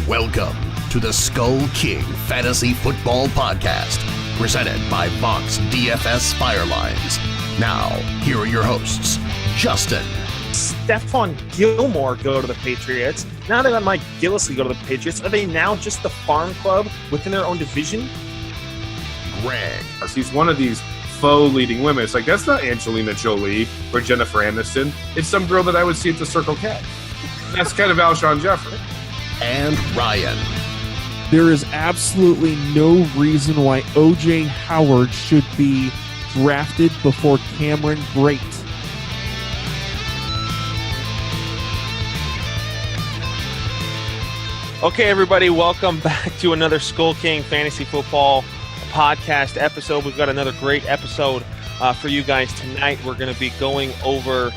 Welcome to the Skull King Fantasy Football Podcast, presented by Vox DFS Firelines. Now, here are your hosts, Justin. Stephon Gilmore go to the Patriots. Now they let Mike Gillislee go to the Patriots. Are they now just the farm club within their own division? Greg. He's one of these faux leading women. It's like, that's not Angelina Jolie or Jennifer Aniston. It's some girl that I would see at the Circle K. That's kind of Alshon Jeffrey. And Ryan. There is absolutely no reason why O.J. Howard should be drafted before Cameron Brate. Okay, everybody, welcome back to another Skull King Fantasy Football Podcast episode. We've got another great episode for you guys tonight. We're going to be going over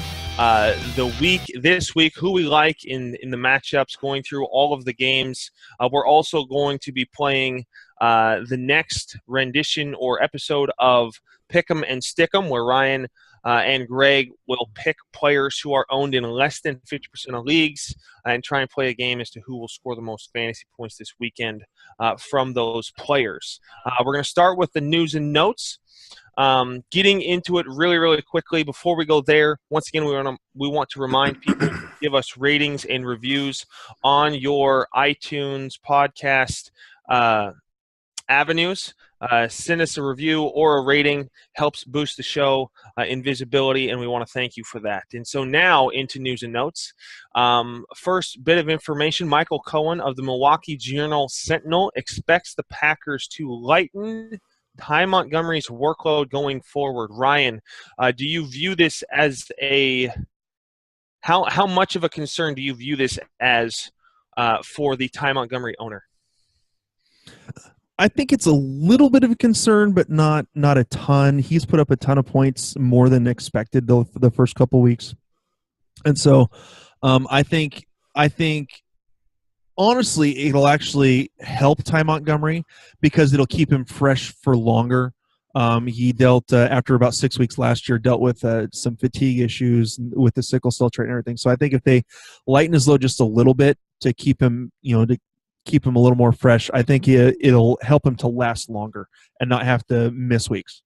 the week, this week, who we like in the matchups, going through all of the games. We're also going to be playing the next rendition or episode of Pick'em and Stick'em, where Ryan and Greg will pick players who are owned in less than 50% of leagues and try and play a game as to who will score the most fantasy points this weekend from those players. We're going to start with the news and notes. Getting into it really quickly. Before we go there, once again, we want to remind people to give us ratings and reviews on your iTunes podcast avenues. Send us a review or a rating. Helps boost the show in visibility, and we want to thank you for that. And so now into news and notes. First bit of information, Michael Cohen of the Milwaukee Journal-Sentinel expects the Packers to lighten Ty Montgomery's workload going forward. Ryan, do you view this as how much of a concern do you view this as for the Ty Montgomery owner? I think it's a little bit of a concern, but not a ton. He's put up a ton of points, more than expected though for the first couple weeks. And so I think honestly, it'll actually help Ty Montgomery because it'll keep him fresh for longer. He dealt, after about 6 weeks last year, dealt with some fatigue issues with the sickle cell trait and everything. So I think if they lighten his load just a little bit to keep him, to keep him a little more fresh, I think it'll help him to last longer and not have to miss weeks.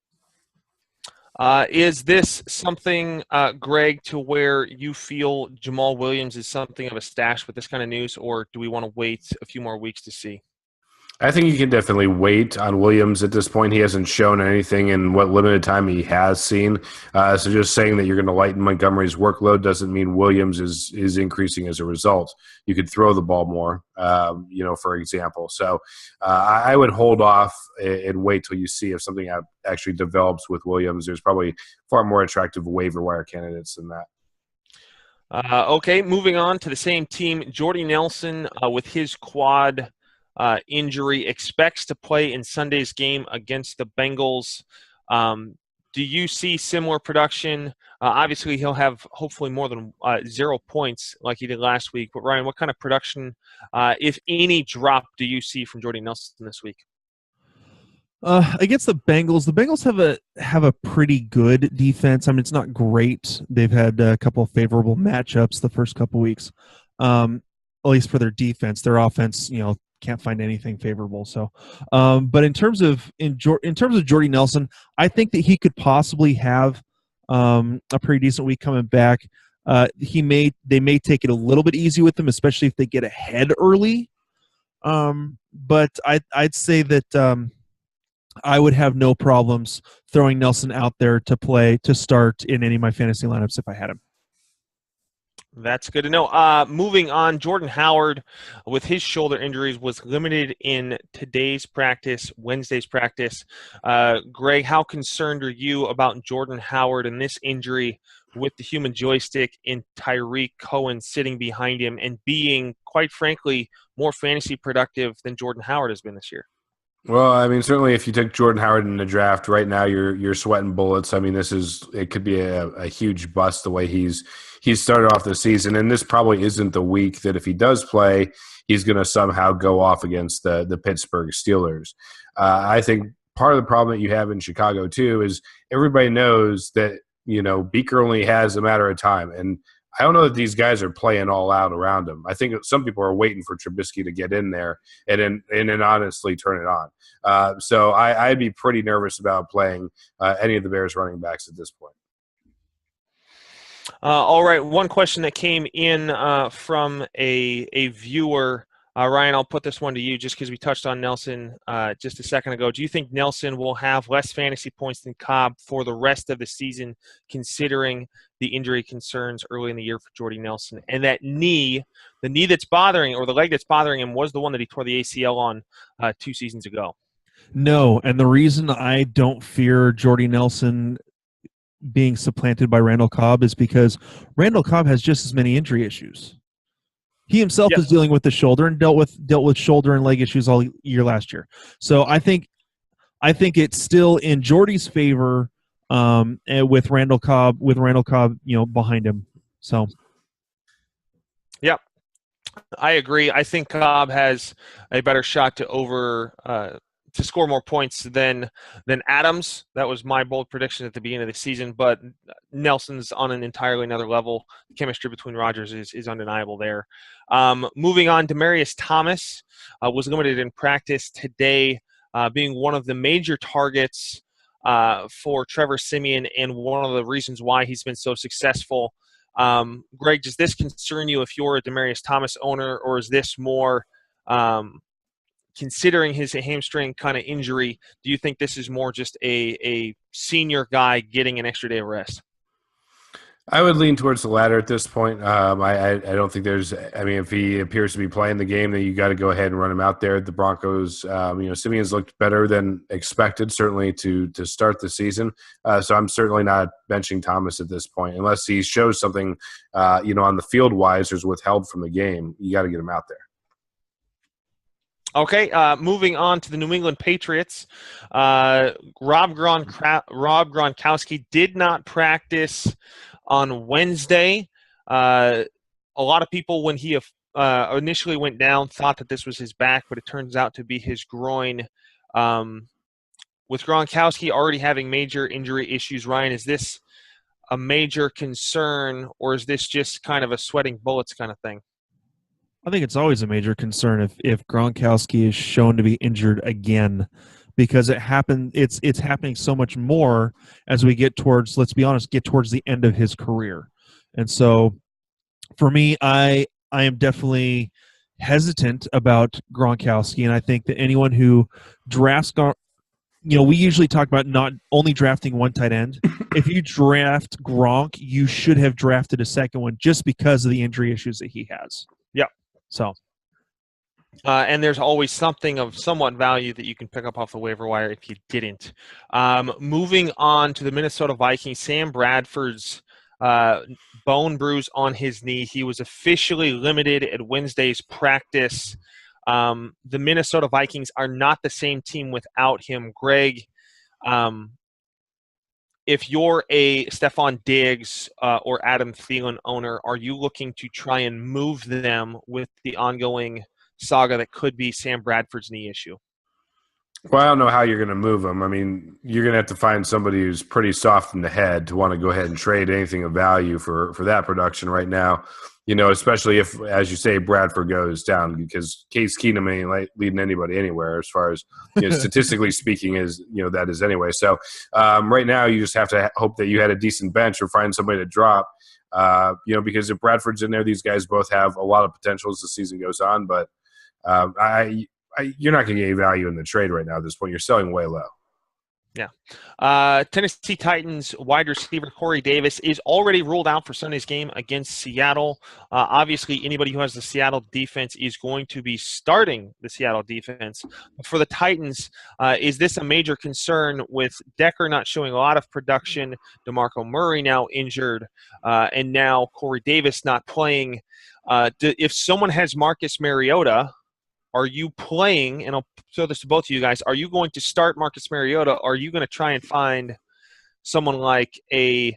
Is this something, Greg, to where you feel Jamal Williams is something of a stash with this kind of news, or do we want to wait a few more weeks to see? I think you can definitely wait on Williams at this point. He hasn't shown anything in what limited time he has seen. So just saying that you're going to lighten Montgomery's workload doesn't mean Williams is increasing as a result. You could throw the ball more, for example. So I would hold off and wait till you see if something actually develops with Williams. There's probably far more attractive waiver-wire candidates than that. Okay, moving on to the same team. Jordy Nelson with his quad injury expects to play in Sunday's game against the Bengals. Do you see similar production? Obviously, he'll have hopefully more than 0 points like he did last week. But Ryan, what kind of production, if any, drop do you see from Jordy Nelson this week? Against the Bengals have a pretty good defense. I mean, it's not great. They've had a couple of favorable matchups the first couple weeks, at least for their defense. Their offense, can't find anything favorable. So, but in terms of Jordy Nelson, I think that he could possibly have a pretty decent week coming back. They may take it a little bit easy with him, especially if they get ahead early. But I'd say that I would have no problems throwing Nelson out there to start in any of my fantasy lineups if I had him. That's good to know. Moving on, Jordan Howard, with his shoulder injuries, was limited in today's practice, Wednesday's practice. Greg, how concerned are you about Jordan Howard and this injury with the human joystick and Tyreek Cohen sitting behind him and being, quite frankly, more fantasy productive than Jordan Howard has been this year? Well, I mean, certainly if you took Jordan Howard in the draft right now, you're sweating bullets. I mean, it could be a huge bust the way he's started off the season, and this probably isn't the week that if he does play, he's going to somehow go off against the Pittsburgh Steelers. I think part of the problem that you have in Chicago too is everybody knows that Beaker only has a matter of time, and I don't know that these guys are playing all out around him. I think some people are waiting for Trubisky to get in there and then honestly turn it on. So I'd be pretty nervous about playing any of the Bears running backs at this point. All right, one question that came in from a viewer. Ryan, I'll put this one to you just because we touched on Nelson just a second ago. Do you think Nelson will have less fantasy points than Cobb for the rest of the season, considering the injury concerns early in the year for Jordy Nelson? And that knee, the knee that's bothering, or the leg that's bothering him, was the one that he tore the ACL on 2 seasons ago. No, and the reason I don't fear Jordy Nelson being supplanted by Randall Cobb is because Randall Cobb has just as many injury issues. He himself is dealing with the shoulder and dealt with shoulder and leg issues all year last year. So I think it's still in Jordy's favor with Randall Cobb behind him. So yeah, I agree. I think Cobb has a better shot to score more points than Adams. That was my bold prediction at the beginning of the season, but Nelson's on an entirely another level. The chemistry between Rodgers is undeniable there. Moving on, Demaryius Thomas was limited in practice today, being one of the major targets for Trevor Siemian and one of the reasons why he's been so successful. Greg, does this concern you if you're a Demaryius Thomas owner, or is this more considering his hamstring kind of injury, do you think this is more just a senior guy getting an extra day of rest? I would lean towards the latter at this point. I don't think if he appears to be playing the game, then you got to go ahead and run him out there. The Broncos, Simeon's looked better than expected, certainly to start the season. So I'm certainly not benching Thomas at this point, unless he shows something, on the field wise or is withheld from the game. You got to get him out there. Okay, moving on to the New England Patriots. Rob Gronkowski did not practice on Wednesday. A lot of people, when he initially went down, thought that this was his back, but it turns out to be his groin. With Gronkowski already having major injury issues, Ryan, is this a major concern, or is this just kind of a sweating bullets kind of thing? I think it's always a major concern if Gronkowski is shown to be injured again, because it's happening so much more as we get towards the end of his career. And so for me, I am definitely hesitant about Gronkowski, and I think that anyone who drafts we usually talk about not only drafting one tight end. If you draft Gronk, you should have drafted a second one just because of the injury issues that he has. Yeah. So, and there's always something of somewhat value that you can pick up off the waiver wire if you didn't. Moving on to the Minnesota Vikings, Sam Bradford's bone bruise on his knee. He was officially limited at Wednesday's practice. The Minnesota Vikings are not the same team without him. Greg, if you're a Stephon Diggs or Adam Thielen owner, are you looking to try and move them with the ongoing saga that could be Sam Bradford's knee issue? Well, I don't know how you're going to move him. I mean, you're going to have to find somebody who's pretty soft in the head to want to go ahead and trade anything of value for that production right now. Especially if, as you say, Bradford goes down, because Case Keenum ain't leading anybody anywhere as far as statistically speaking that is anyway. So right now you just have to hope that you had a decent bench or find somebody to drop, because if Bradford's in there, these guys both have a lot of potential as the season goes on. But you're not going to get any value in the trade right now at this point. You're selling way low. Yeah. Tennessee Titans wide receiver Corey Davis is already ruled out for Sunday's game against Seattle. Obviously, anybody who has the Seattle defense is going to be starting the Seattle defense. For the Titans, is this a major concern with Decker not showing a lot of production, DeMarco Murray now injured, and now Corey Davis not playing? If someone has Marcus Mariota, are you playing, and I'll throw this to both of you guys, are you going to start Marcus Mariota, or are you going to try and find someone like a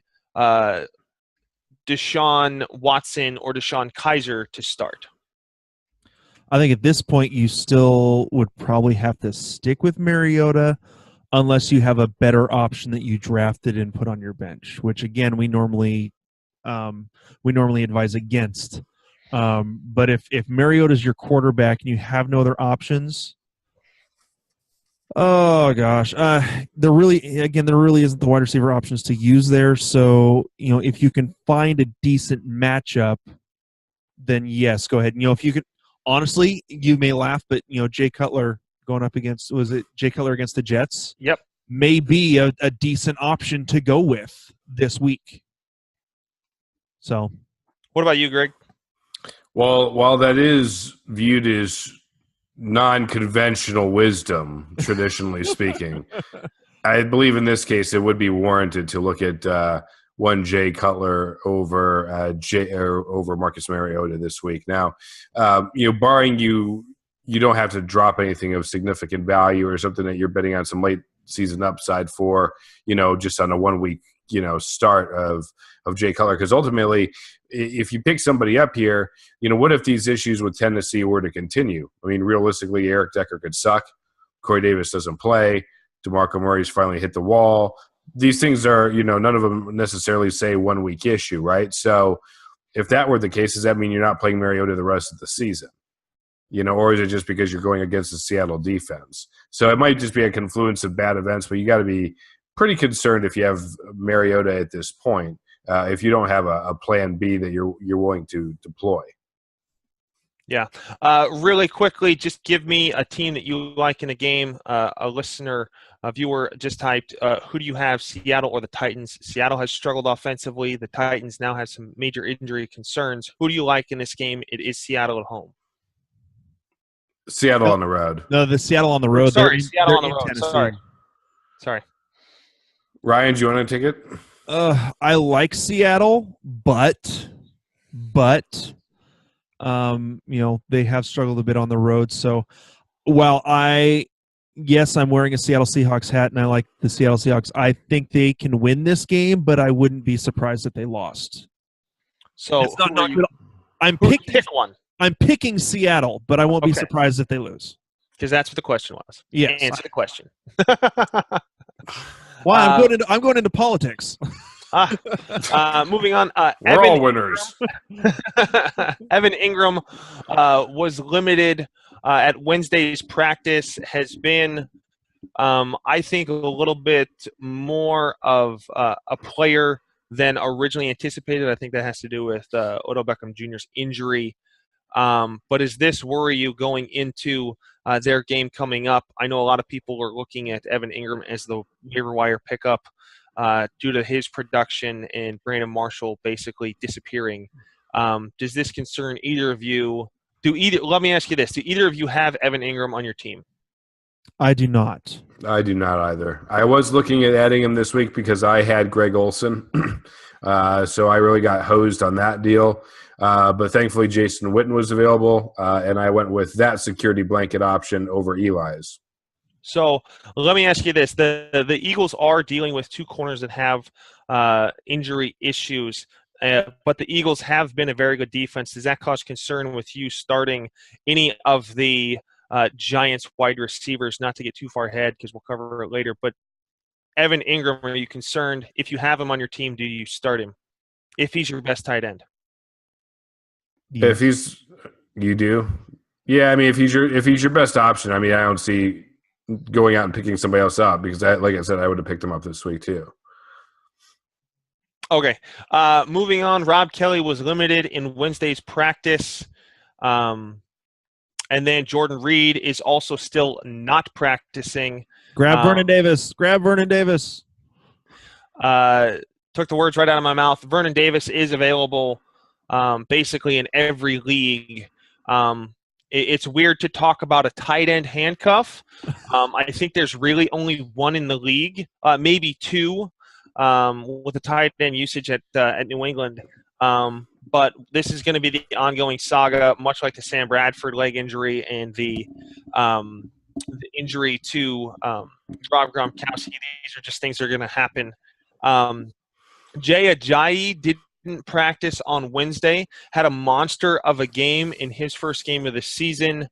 Deshaun Watson or Deshaun Kaiser to start? I think at this point you still would probably have to stick with Mariota unless you have a better option that you drafted and put on your bench, which, again, we normally we normally advise against. But if Mariota is your quarterback and you have no other options, oh gosh, there really isn't the wide receiver options to use there. So if you can find a decent matchup, then yes, go ahead. If you could, honestly, you may laugh, but Jay Cutler going up against Jay Cutler against the Jets? Yep, may be a decent option to go with this week. So, what about you, Greg? Well, while that is viewed as non-conventional wisdom, traditionally speaking, I believe in this case it would be warranted to look at one Jay Cutler over over Marcus Mariota this week. Now, barring you don't have to drop anything of significant value or something that you're betting on some late season upside for, just on a 1 week, start of Jay Cutler. Because ultimately, if you pick somebody up here, what if these issues with Tennessee were to continue? I mean, realistically, Eric Decker could suck. Corey Davis doesn't play. DeMarco Murray's finally hit the wall. These things are, none of them necessarily say 1 week issue, right? So if that were the case, does that mean you're not playing Mariota the rest of the season? Or is it just because you're going against the Seattle defense? So it might just be a confluence of bad events, but you got to be pretty concerned if you have Mariota at this point, if you don't have a plan B that you're willing to deploy. Yeah. Really quickly, just give me a team that you like in a game. A listener, a viewer just typed, who do you have, Seattle or the Titans? Seattle has struggled offensively. The Titans now have some major injury concerns. Who do you like in this game? It is Seattle at home. Seattle on the road. No, the Seattle on the road. Sorry, Seattle on the road. Sorry. Ryan, do you want to take it? I like Seattle, but they have struggled a bit on the road. So while I'm wearing a Seattle Seahawks hat and I like the Seattle Seahawks, I think they can win this game, but I wouldn't be surprised if they lost. So it's not good. Pick one. I'm picking Seattle, but I won't be surprised if they lose. Because that's what the question was. Yes. Answer the question. Why? I'm going into politics. Moving on. We're all winners. Evan Ingram was limited at Wednesday's practice, has been, I think, a little bit more of a player than originally anticipated. I think that has to do with Odell Beckham Jr.'s injury. But does this worry you going into their game coming up? I know a lot of people are looking at Evan Ingram as the waiver-wire pickup due to his production and Brandon Marshall basically disappearing. Does this concern either of you? Let me ask you this. Do either of you have Evan Ingram on your team? I do not. I do not either. I was looking at adding him this week because I had Greg Olsen. So I really got hosed on that deal. But thankfully, Jason Witten was available, and I went with that security blanket option over Eli's. So let me ask you this. The Eagles are dealing with two corners that have injury issues, but the Eagles have been a very good defense. Does that cause concern with you starting any of the Giants wide receivers? Not to get too far ahead because we'll cover it later, but Evan Ingram, are you concerned? If you have him on your team, do you start him if he's your best tight end? Yeah. You do? Yeah, I mean, if he's your best option, I mean, I don't see going out and picking somebody else up because, like I said, I would have picked him up this week too. Okay. Moving on, Rob Kelly was limited in Wednesday's practice. And then Jordan Reed is also still not practicing. Grab Vernon Davis. Took the words right out of my mouth. Vernon Davis is available basically in every league. It's weird to talk about a tight end handcuff. I think there's really only one in the league, maybe two, with the tight end usage at New England. But this is going to be the ongoing saga, much like the Sam Bradford leg injury and the injury to Rob Gronkowski. These are just things that are going to happen. Jay Ajayi didn't practice on Wednesday, had a monster of a game in his first game of the season,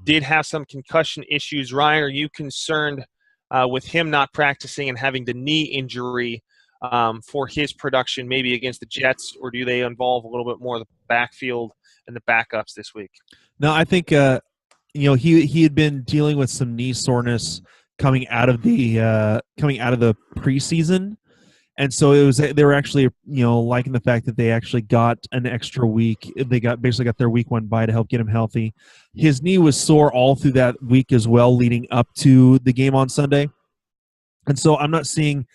did have some concussion issues. Ryan, are you concerned with him not practicing and having the knee injury for his production maybe against the Jets, or do they involve a little bit more of the backfield and the backups this week? No, I think he had been dealing with some knee soreness coming out of the preseason. And so they were actually, liking the fact that they actually got an extra week. They basically got their week 1 bye to help get him healthy. His knee was sore all through that week as well, leading up to the game on Sunday. And so I'm not seeing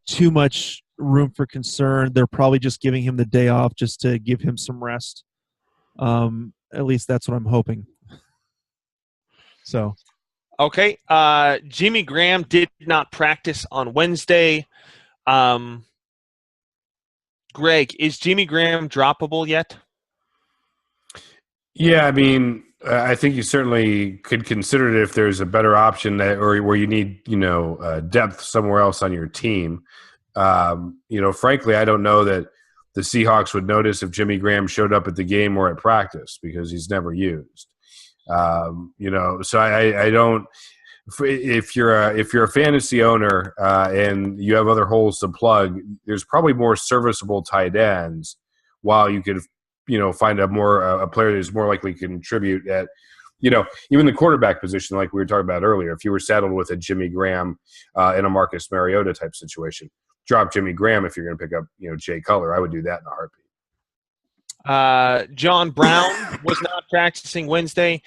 too much room for concern. They're probably just giving him the day off just to give him some rest. At least that's what I'm hoping. So, okay. Jimmy Graham did not practice on Wednesday. Greg, is Jimmy Graham droppable yet? Yeah, I mean, I think you certainly could consider it if there's a better option or where you need, depth somewhere else on your team. Frankly, I don't know that the Seahawks would notice if Jimmy Graham showed up at the game or at practice because he's never used. So I don't. If you're a fantasy owner and you have other holes to plug, there's probably more serviceable tight ends. While you could, find a player that's more likely to contribute at, even the quarterback position, like we were talking about earlier. If you were saddled with a Jimmy Graham in a Marcus Mariota type situation, drop Jimmy Graham if you're going to pick up, Jay Cutler. I would do that in a heartbeat. John Brown was not practicing Wednesday.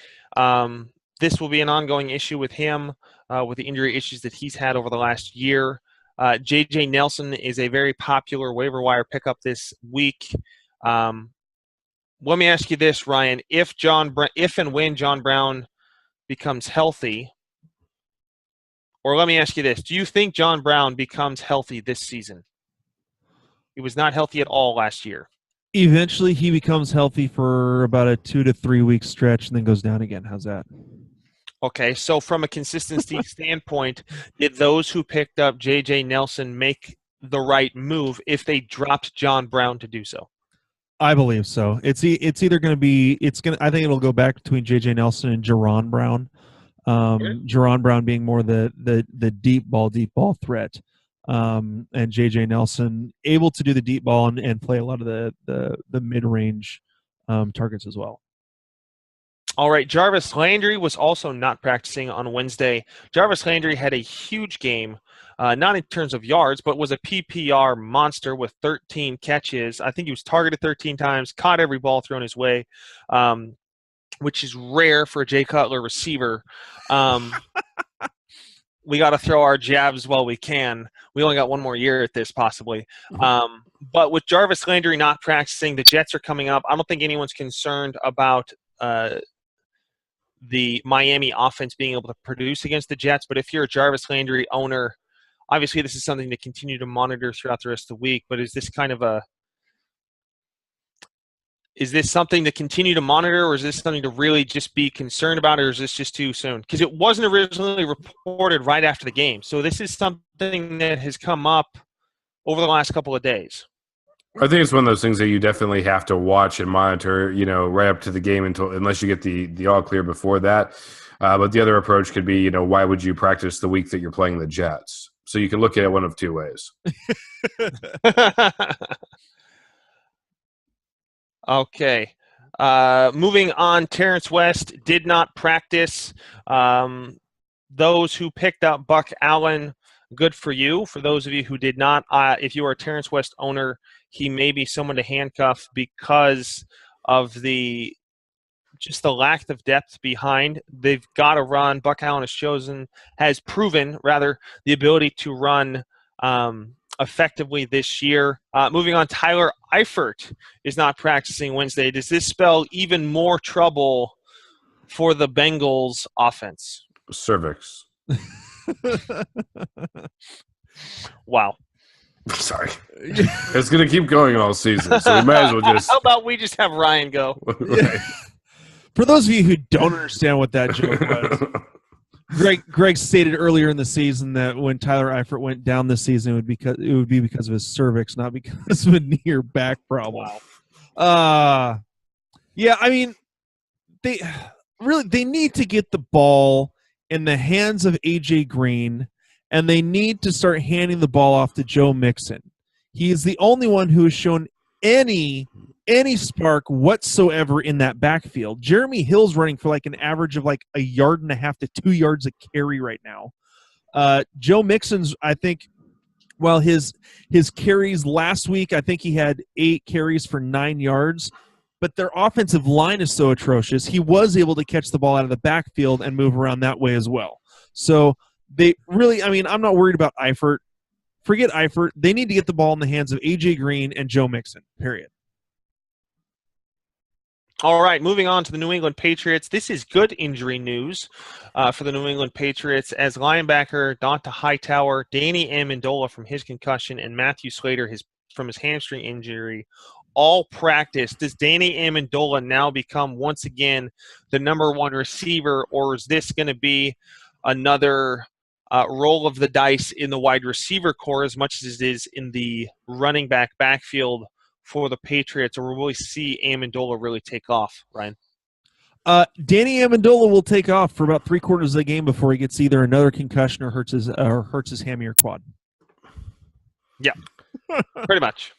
This will be an ongoing issue with him, with the injury issues that he's had over the last year. J.J. Nelson is a very popular waiver wire pickup this week. Let me ask you this, Ryan. If and when John Brown becomes healthy, or let me ask you this. Do you think John Brown becomes healthy this season? He was not healthy at all last year. Eventually, he becomes healthy for about a 2 to 3 week stretch and then goes down again. How's that? Okay, so from a consistency standpoint, did those who picked up J.J. Nelson make the right move if they dropped John Brown to do so? I believe so. It's either going to be I think it'll go back between J.J. Nelson and Jaron Brown. Jaron Brown being more the deep ball threat. And J.J. Nelson able to do the deep ball and play a lot of the mid-range targets as well. All right, Jarvis Landry was also not practicing on Wednesday. Jarvis Landry had a huge game, not in terms of yards, but was a PPR monster with 13 catches. I think he was targeted 13 times, caught every ball thrown his way, which is rare for a Jay Cutler receiver. We got to throw our jabs while we can. We only got one more year at this, possibly. But with Jarvis Landry not practicing, the Jets are coming up. I don't think anyone's concerned about the Miami offense being able to produce against the Jets. But if you're a Jarvis Landry owner, obviously this is something to continue to monitor throughout the rest of the week. But is this something to continue to monitor, or is this something to really just be concerned about, or is this just too soon? Because it wasn't originally reported right after the game. So this is something that has come up over the last couple of days. I think it's one of those things that you definitely have to watch and monitor, right up to the game unless you get the all clear before that. But the other approach could be, why would you practice the week that you're playing the Jets? So you can look at it one of two ways. Okay. Moving on, Terrence West did not practice. Those who picked up Buck Allen, good for you. For those of you who did not, if you are a Terrence West owner, he may be someone to handcuff because of the lack of depth behind. They've got to run. Buck Allen has proven the ability to run effectively this year. Moving on, Tyler Eifert is not practicing Wednesday. Does this spell even more trouble for the Bengals offense? Cervix. Wow. Sorry. It's going to keep going all season, so we might as well just... How about we just have Ryan go? Right. For those of you who don't understand what that joke was, Greg stated earlier in the season that when Tyler Eifert went down this season, it would be because of his cervix, not because of a knee or back problem. Wow. Yeah, I mean, they need to get the ball in the hands of AJ Green and they need to start handing the ball off to Joe Mixon. He is the only one who has shown any spark whatsoever in that backfield. Jeremy Hill's running for like an average of like 1.5 yards to 2 yards a carry right now. Joe Mixon's, I think, well, his carries last week, I think he had 8 carries for 9 yards, but their offensive line is so atrocious. He was able to catch the ball out of the backfield and move around that way as well. So they really, I mean, I'm not worried about Eifert. Forget Eifert. They need to get the ball in the hands of AJ Green and Joe Mixon, period. All right, moving on to the New England Patriots. This is good injury news for the New England Patriots as linebacker Donta Hightower, Danny Amendola from his concussion, and Matthew Slater from his hamstring injury all practice. Does Danny Amendola now become once again the number 1 receiver, or is this going to be another roll of the dice in the wide receiver core as much as it is in the running backfield for the Patriots, or will we see Amendola really take off, Ryan? Danny Amendola will take off for about 3/4 of the game before he gets either another concussion or hurts his hammy or quad. Yeah, pretty much.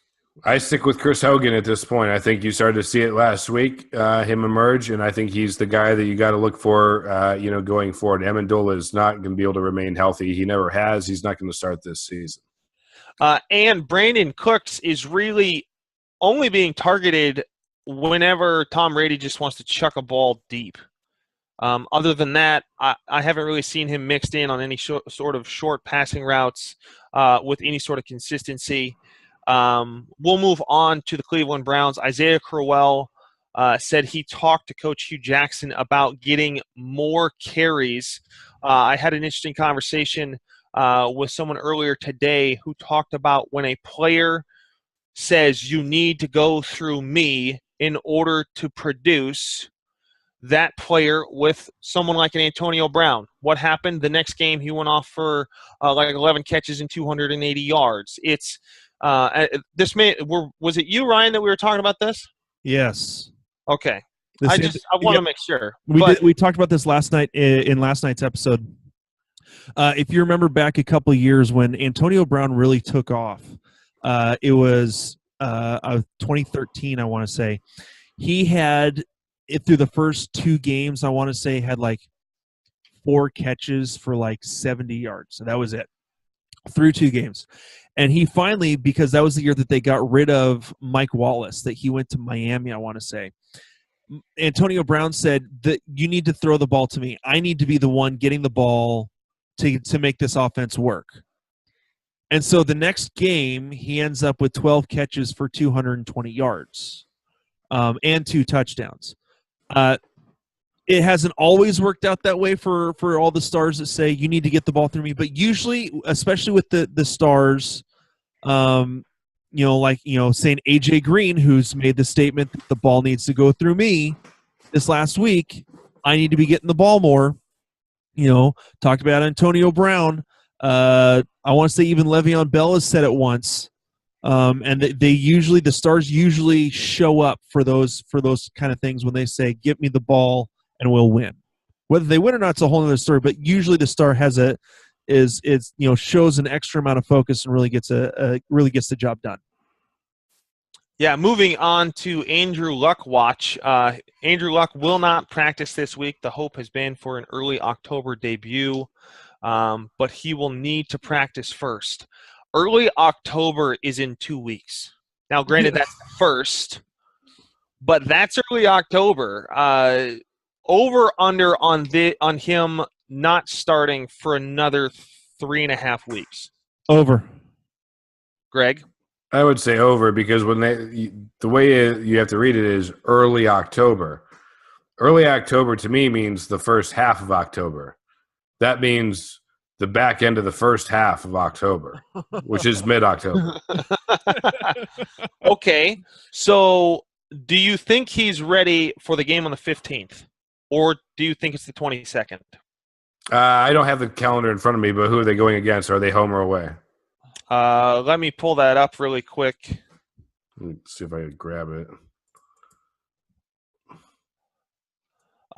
I stick with Chris Hogan at this point. I think you started to see it last week, him emerge, and I think he's the guy that you got to look for, going forward. Amendola is not going to be able to remain healthy. He never has. He's not going to start this season. And Brandon Cooks is really only being targeted whenever Tom Brady just wants to chuck a ball deep. Other than that, I haven't really seen him mixed in on any sort of short passing routes with any sort of consistency. We'll move on to the Cleveland Browns. Isaiah Crowell said he talked to Coach Hugh Jackson about getting more carries. I had an interesting conversation with someone earlier today who talked about when a player says you need to go through me in order to produce, that player with someone like an Antonio Brown. What happened? The next game he went off for like 11 catches and 280 yards. It's was it you, Ryan, that we were talking about this? Yes. Okay. I want to make sure. We talked about this last night in last night's episode. If you remember back a couple of years when Antonio Brown really took off, it was 2013, I want to say. He had through the first 2 games, I want to say, had like 4 catches for like 70 yards. So that was it through 2 games. And he finally, because that was the year that they got rid of Mike Wallace, that he went to Miami, I want to say. Antonio Brown said that you need to throw the ball to me. I need to be the one getting the ball to make this offense work. And so the next game, he ends up with 12 catches for 220 yards and 2 touchdowns. It hasn't always worked out that way for all the stars that say you need to get the ball through me. But usually, especially with the stars, saying AJ Green, who's made the statement that the ball needs to go through me this last week, I need to be getting the ball more. Talked about Antonio Brown. I want to say even Le'Veon Bell has said it once. And the stars usually show up for those kind of things when they say, "Give me the ball and we'll win." Whether they win or not, it's a whole other story. But usually the star shows an extra amount of focus and really gets the job done. Yeah, moving on to Andrew Luck watch. Andrew Luck will not practice this week. The hope has been for an early October debut, but he will need to practice first. Early October is in 2 weeks. Now, granted, that's the first, but that's early October. Over under on him not starting for another 3.5 weeks. Over. Greg? I would say over, because the way you have to read it is early October. Early October to me means the first half of October. That means the back end of the first half of October, which is mid-October. Okay, so do you think he's ready for the game on the 15th, or do you think it's the 22nd? I don't have the calendar in front of me, but who are they going against? Are they home or away? Let me pull that up really quick. Let's see if I can grab it.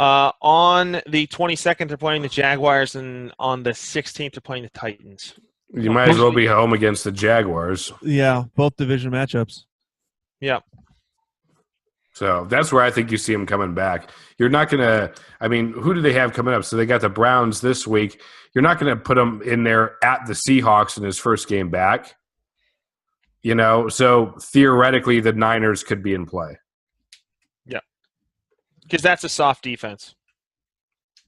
On the 22nd, they're playing the Jaguars, and on the 16th, they're playing the Titans. You might as well be home against the Jaguars. Yeah, both division matchups. Yeah. So that's where I think you see him coming back. You're not going to – I mean, who do they have coming up? So they got the Browns this week. You're not going to put him in there at the Seahawks in his first game back. You know, so theoretically the Niners could be in play. Yeah. Because that's a soft defense.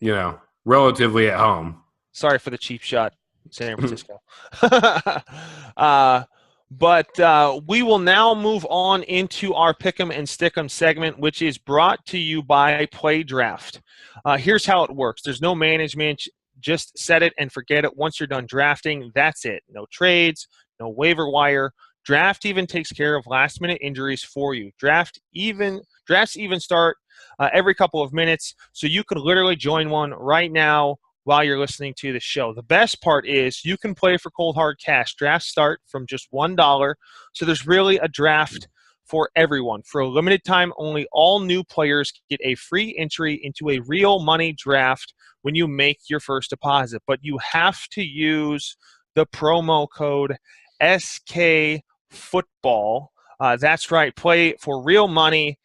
You know, relatively at home. Sorry for the cheap shot, San Francisco. But we will now move on into our Pick'em and Stick'em segment, which is brought to you by Play Draft. Here's how it works. There's no management. Just set it and forget it. Once you're done drafting, that's it. No trades, no waiver wire. Draft even takes care of last-minute injuries for you. Drafts even start every couple of minutes, so you could literally join one right now while you're listening to the show. The best part is you can play for cold hard cash. Drafts start from just $1, so there's really a draft for everyone. For a limited time only, all new players get a free entry into a real money draft when you make your first deposit. But you have to use the promo code SKFootball. That's right. Play for real money.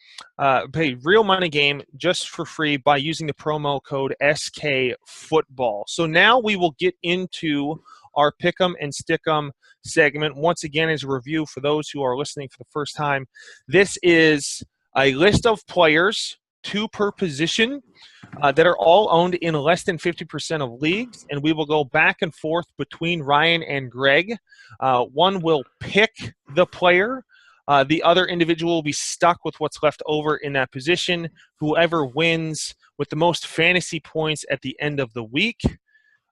Pay real money game just for free by using the promo code SKFootball. So now we will get into our Pick'em and Stick'em segment. Once again, as a review for those who are listening for the first time, this is a list of players, 2 per position, that are all owned in less than 50% of leagues, and we will go back and forth between Ryan and Greg. One will pick the player. The other individual will be stuck with what's left over in that position. Whoever wins with the most fantasy points at the end of the week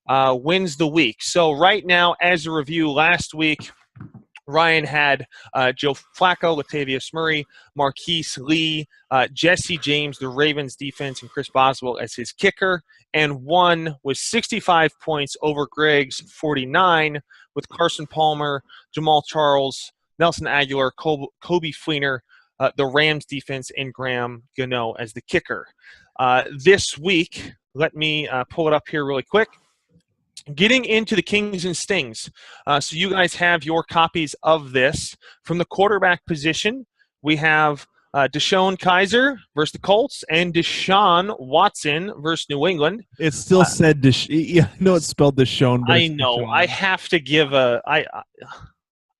wins the week. So right now, as a review, last week, Ryan had Joe Flacco, Latavius Murray, Marquise Lee, Jesse James, the Ravens defense, and Chris Boswell as his kicker, and won with 65 points over Greg's 49 with Carson Palmer, Jamal Charles, Nelson Aguilar, Kobe Fleener, the Rams defense, and Graham Gano as the kicker. This week, let me pull it up here really quick. Getting into the Kings and Stings. So you guys have your copies of this. From the quarterback position, we have Deshaun Kaiser versus the Colts and Deshaun Watson versus New England. It still said yeah, no, it's spelled Deshaun. I know. Deshaun. I have to give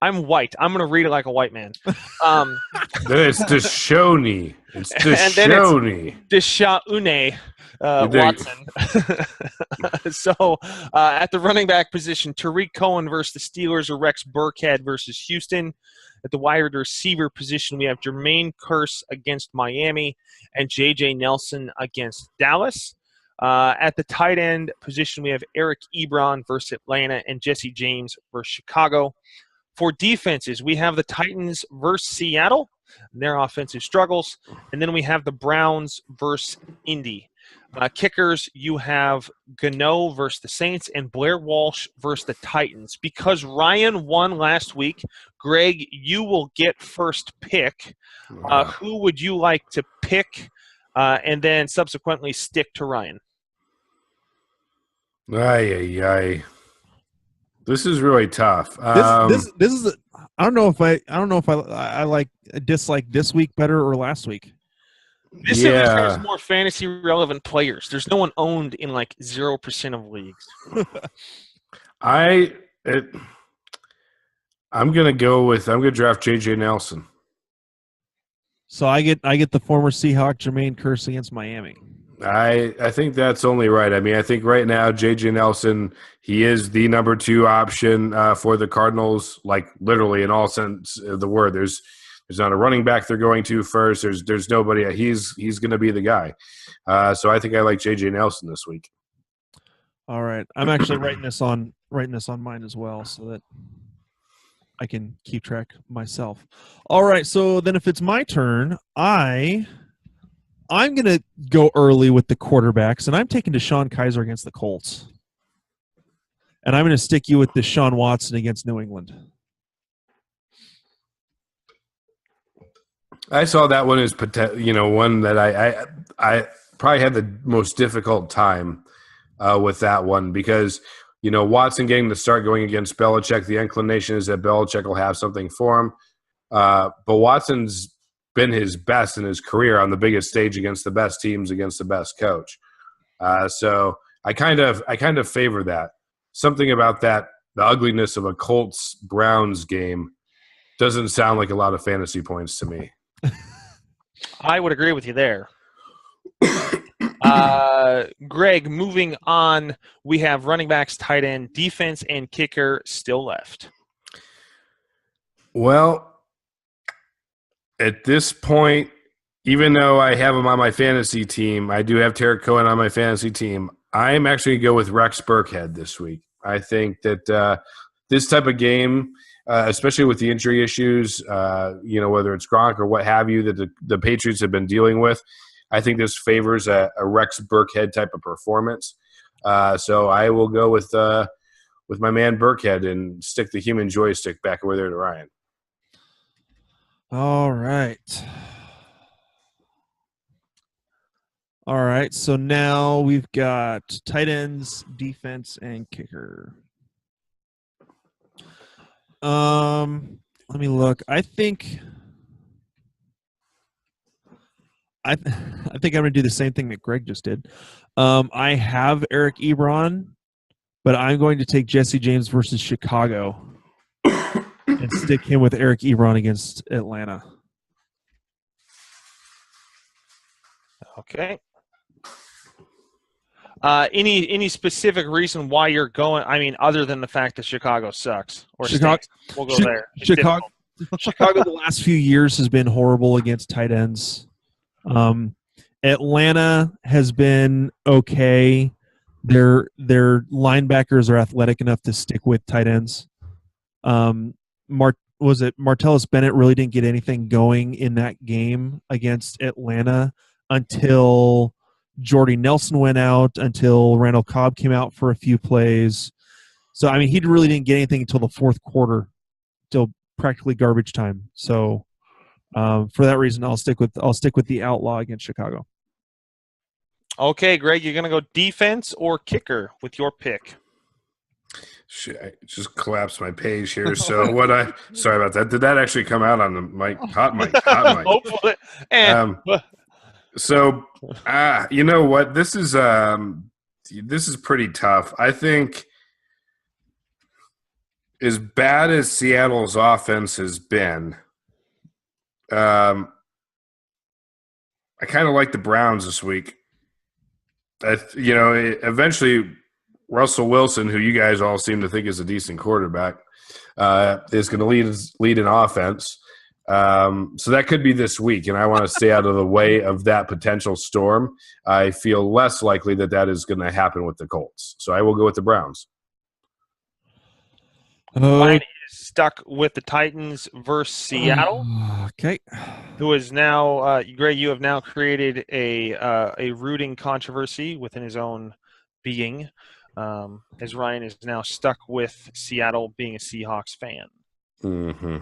I'm white. I'm going to read it like a white man. It's Deshaun. It's Deshaun. Deshaun Watson. So at the running back position, Tariq Cohen versus the Steelers or Rex Burkhead versus Houston. At the wide receiver position, we have Jermaine Kearse against Miami and J.J. Nelson against Dallas. At the tight end position, we have Eric Ebron versus Atlanta and Jesse James versus Chicago. For defenses, we have the Titans versus Seattle, and their offensive struggles. And then we have the Browns versus Indy. Kickers, you have Gano versus the Saints and Blair Walsh versus the Titans. Because Ryan won last week, Greg, you will get first pick. Who would you like to pick and then subsequently stick to Ryan? This is really tough. This is I don't know if I like dislike this week better or last week. This has more fantasy relevant players. There's no one owned in like 0% of leagues. I'm gonna draft J.J. Nelson. So I get the former Seahawk Jermaine Kearse against Miami. I think that's only right. I mean, I think right now J.J. Nelson, he is the number 2 option for the Cardinals, like literally in all sense of the word. There's not a running back they're going to first. There's nobody. He's going to be the guy. So I think I like J.J. Nelson this week. All right, I'm actually writing this on mine as well, so that I can keep track myself. All right, so then if it's my turn, I'm going to go early with the quarterbacks, and I'm taking Deshaun Kaiser against the Colts. And I'm going to stick you with Deshaun Watson against New England. I saw that one as one that probably had the most difficult time with that one because, Watson getting the start going against Belichick, the inclination is that Belichick will have something for him. But Watson's been his best in his career on the biggest stage against the best teams, against the best coach. So I kind of favor that. Something about that, the ugliness of a Colts-Browns game doesn't sound like a lot of fantasy points to me. I would agree with you there. Greg, moving on, we have running backs, tight end, defense, and kicker still left. Well, at this point, even though I have him on my fantasy team, I do have Tarek Cohen on my fantasy team. I'm actually going to go with Rex Burkhead this week. I think that this type of game, especially with the injury issues, whether it's Gronk or what have you, that the Patriots have been dealing with, I think this favors a Rex Burkhead type of performance. So I will go with my man Burkhead and stick the human joystick back over there to Ryan. All right. So now we've got tight ends, defense, and kicker. Let me look. I think I'm going to do the same thing that Greg just did. I have Eric Ebron, but I'm going to take Jesse James versus Chicago and stick him with Eric Ebron against Atlanta. Okay. Any specific reason why you're going? I mean, other than the fact that Chicago sucks or stinks. We'll go there. Chicago the last few years has been horrible against tight ends. Atlanta has been okay. Their linebackers are athletic enough to stick with tight ends. Martellus Bennett really didn't get anything going in that game against Atlanta until Jordy Nelson went out, until Randall Cobb came out for a few plays. So, I mean, he really didn't get anything until the fourth quarter, till practically garbage time. So, for that reason, I'll stick with the outlaw against Chicago. Okay, Greg, you're going to go defense or kicker with your pick. Shit, I just collapsed my page here. So sorry about that. Did that actually come out on the mic? Hot mic. Hopefully. So, you know what? This is pretty tough. I think as bad as Seattle's offense has been, I kind of like the Browns this week. Eventually Russell Wilson, who you guys all seem to think is a decent quarterback, is going to lead an offense. So that could be this week, and I want to stay out of the way of that potential storm. I feel less likely that is going to happen with the Colts. So I will go with the Browns. Mine is stuck with the Titans versus Seattle. Okay. Who is now, Greg, you have now created a rooting controversy within his own being, as Ryan is now stuck with Seattle being a Seahawks fan. Mm-hmm.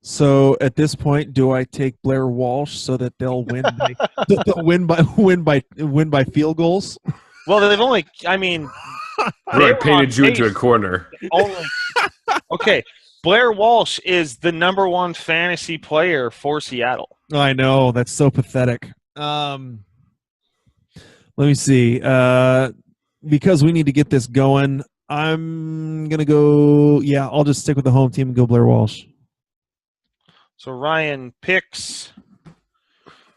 So at this point, do I take Blair Walsh so that they'll win by field goals? Well, they've only, I mean, they painted you into a corner. Okay, Blair Walsh is the number one fantasy player for Seattle. I know, that's so pathetic. Let me see. Because we need to get this going, I'm gonna go. Yeah, I'll just stick with the home team and go Blair Walsh. So Ryan picks,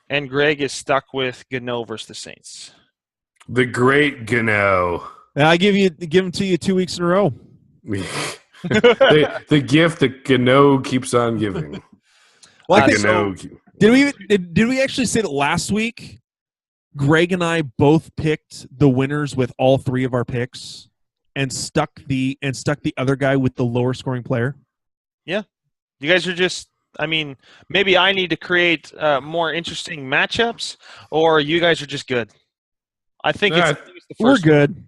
and Greg is stuck with Gano versus the Saints. The great Gano. I give them to you 2 weeks in a row. The gift that Gano keeps on giving. Well, did we actually say that last week? Greg and I both picked the winners with all three of our picks, and stuck the other guy with the lower scoring player. Yeah, you guys are just. I mean, maybe I need to create more interesting matchups, or you guys are just good. I think we're good.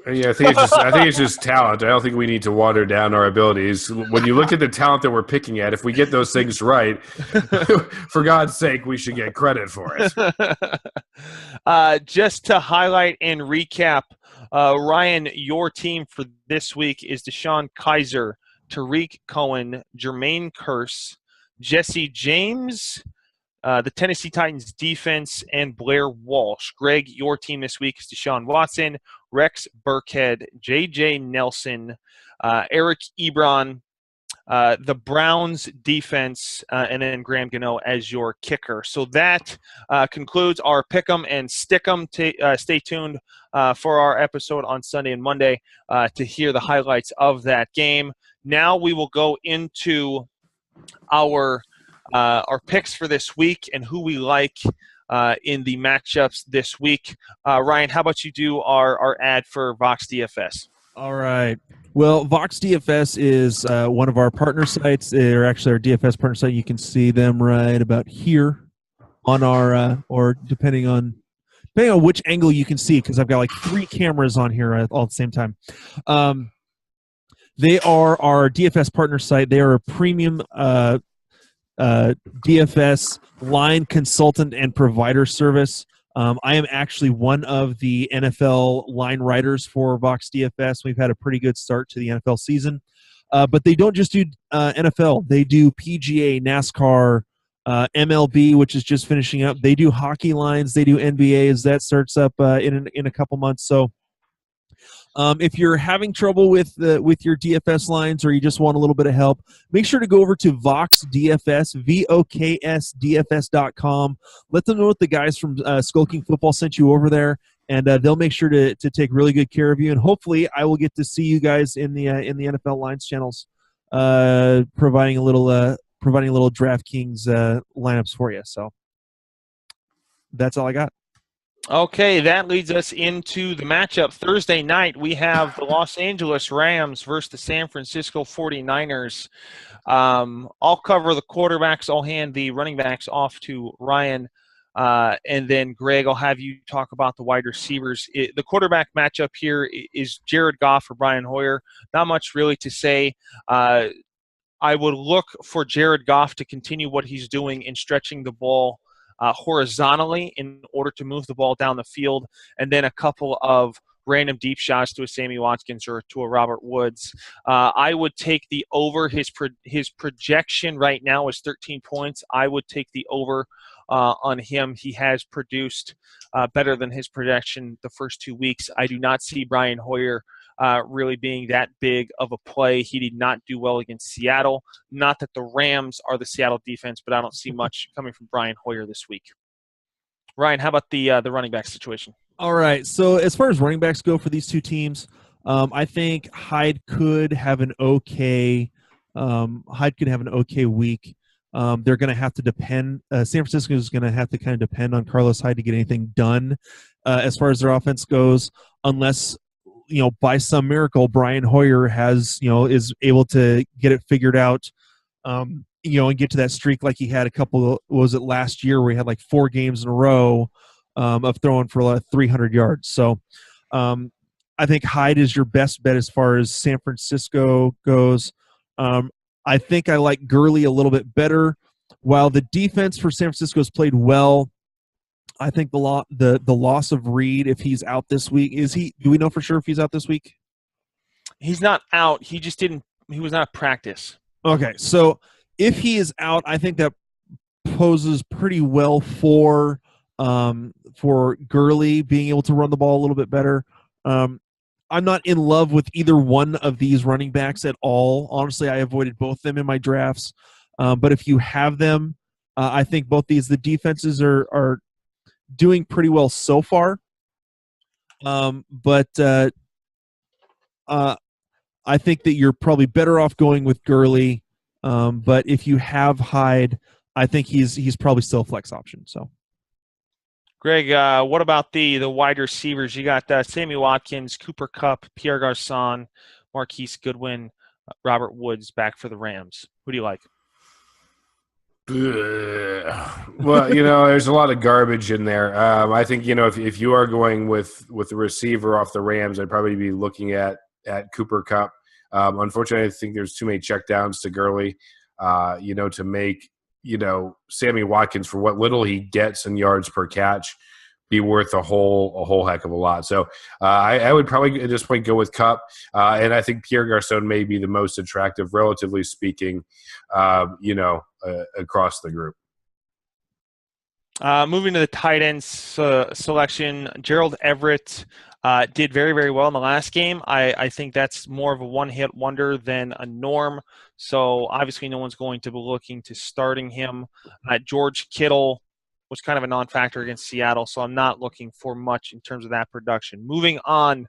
Yeah, I think it's just talent. I don't think we need to water down our abilities. When you look at the talent that we're picking at, if we get those things right, for God's sake, we should get credit for it. Just to highlight and recap, Ryan, your team for this week is Deshaun Kaiser, Tariq Cohen, Jermaine Kearse, Jesse James, the Tennessee Titans defense, and Blair Walsh. Greg, your team this week is Deshaun Watson, Rex Burkhead, J.J. Nelson, Eric Ebron, the Browns defense, and then Graham Gano as your kicker. So that concludes our Pick'em and Stick'em. Stay tuned for our episode on Sunday and Monday to hear the highlights of that game. Now we will go into our picks for this week and who we like in the matchups this week. Ryan, how about you do our ad for Vox DFS? All right. Well, Vox DFS is one of our partner sites. They're actually our DFS partner site. You can see them right about here on our, or depending on which angle you can see, because I've got like 3 cameras on here all at the same time. They are our DFS partner site. They are a premium DFS line consultant and provider service. I am actually one of the NFL line writers for Vox DFS. We've had a pretty good start to the NFL season. But they don't just do NFL. They do PGA, NASCAR, MLB, which is just finishing up. They do hockey lines. They do NBA as that starts up in a couple months. So if you're having trouble with your DFS lines, or you just want a little bit of help, make sure to go over to Vox DFS, VOKSDFS.com. Let them know what the guys from Skull King Football sent you over there, and they'll make sure to take really good care of you. And hopefully, I will get to see you guys in the NFL Lines channels, providing a little DraftKings lineups for you. So that's all I got. Okay, that leads us into the matchup. Thursday night, we have the Los Angeles Rams versus the San Francisco 49ers. I'll cover the quarterbacks. I'll hand the running backs off to Ryan. And then, Greg, I'll have you talk about the wide receivers. The quarterback matchup here is Jared Goff or Brian Hoyer. Not much really to say. I would look for Jared Goff to continue what he's doing in stretching the ball horizontally in order to move the ball down the field, and then a couple of random deep shots to a Sammy Watkins or to a Robert Woods. I would take the over. His projection right now is 13 points. I would take the over on him. He has produced better than his projection the first 2 weeks. I do not see Brian Hoyer really being that big of a play. He did not do well against Seattle. Not that the Rams are the Seattle defense, but I don't see much coming from Brian Hoyer this week. Ryan, how about the running back situation? All right. So as far as running backs go for these two teams, I think Hyde could have an okay week. They're going to have to depend. San Francisco is going to have to kind of depend on Carlos Hyde to get anything done as far as their offense goes, unless by some miracle, Brian Hoyer is able to get it figured out, and get to that streak like he had last year where he had like 4 games in a row of throwing for 300 yards. So I think Hyde is your best bet as far as San Francisco goes. I think I like Gurley a little bit better. While the defense for San Francisco has played well, I think the loss of Reed, if he's out this week, do we know for sure if he's out this week? He's not out. He was not at practice. Okay, so if he is out, I think that poses pretty well for Gurley being able to run the ball a little bit better. I'm not in love with either one of these running backs at all. Honestly, I avoided both of them in my drafts. But if you have them, I think both the defenses are doing pretty well so far. But I think that you're probably better off going with Gurley. But if you have Hyde, I think he's probably still a flex option. So, Greg, what about the wide receivers? You got Sammy Watkins, Cooper Kupp, Pierre Garçon, Marquise Goodwin, Robert Woods back for the Rams. Who do you like? Well, there's a lot of garbage in there. I think, if you are going with the receiver off the Rams, I'd probably be looking at Cooper Kupp. Unfortunately, I think there's too many checkdowns to Gurley, to make, Sammy Watkins for what little he gets in yards per catch be worth a whole heck of a lot. So I would probably at this point go with Kupp, and I think Pierre Garçon may be the most attractive, relatively speaking, across the group. Moving to the tight ends selection, Gerald Everett did very, very well in the last game. I think that's more of a one-hit wonder than a norm. So obviously no one's going to be looking to starting him. George Kittle was kind of a non-factor against Seattle, so I'm not looking for much in terms of that production. Moving on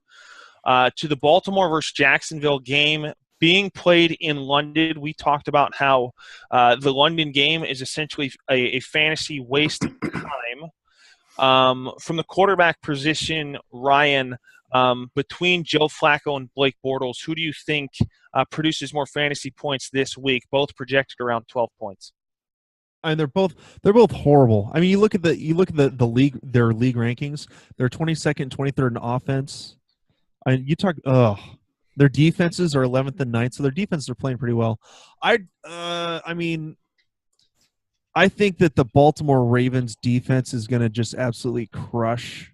to the Baltimore versus Jacksonville game being played in London. We talked about how the London game is essentially a fantasy waste of time. From the quarterback position, Ryan, between Joe Flacco and Blake Bortles, who do you think produces more fantasy points this week? Both projected around 12 points. And they're both horrible. I mean, you look at the league, their league rankings. They're 22nd, 23rd in offense. Their defenses are 11th and 9th, so their defenses are playing pretty well. I think that the Baltimore Ravens defense is going to just absolutely crush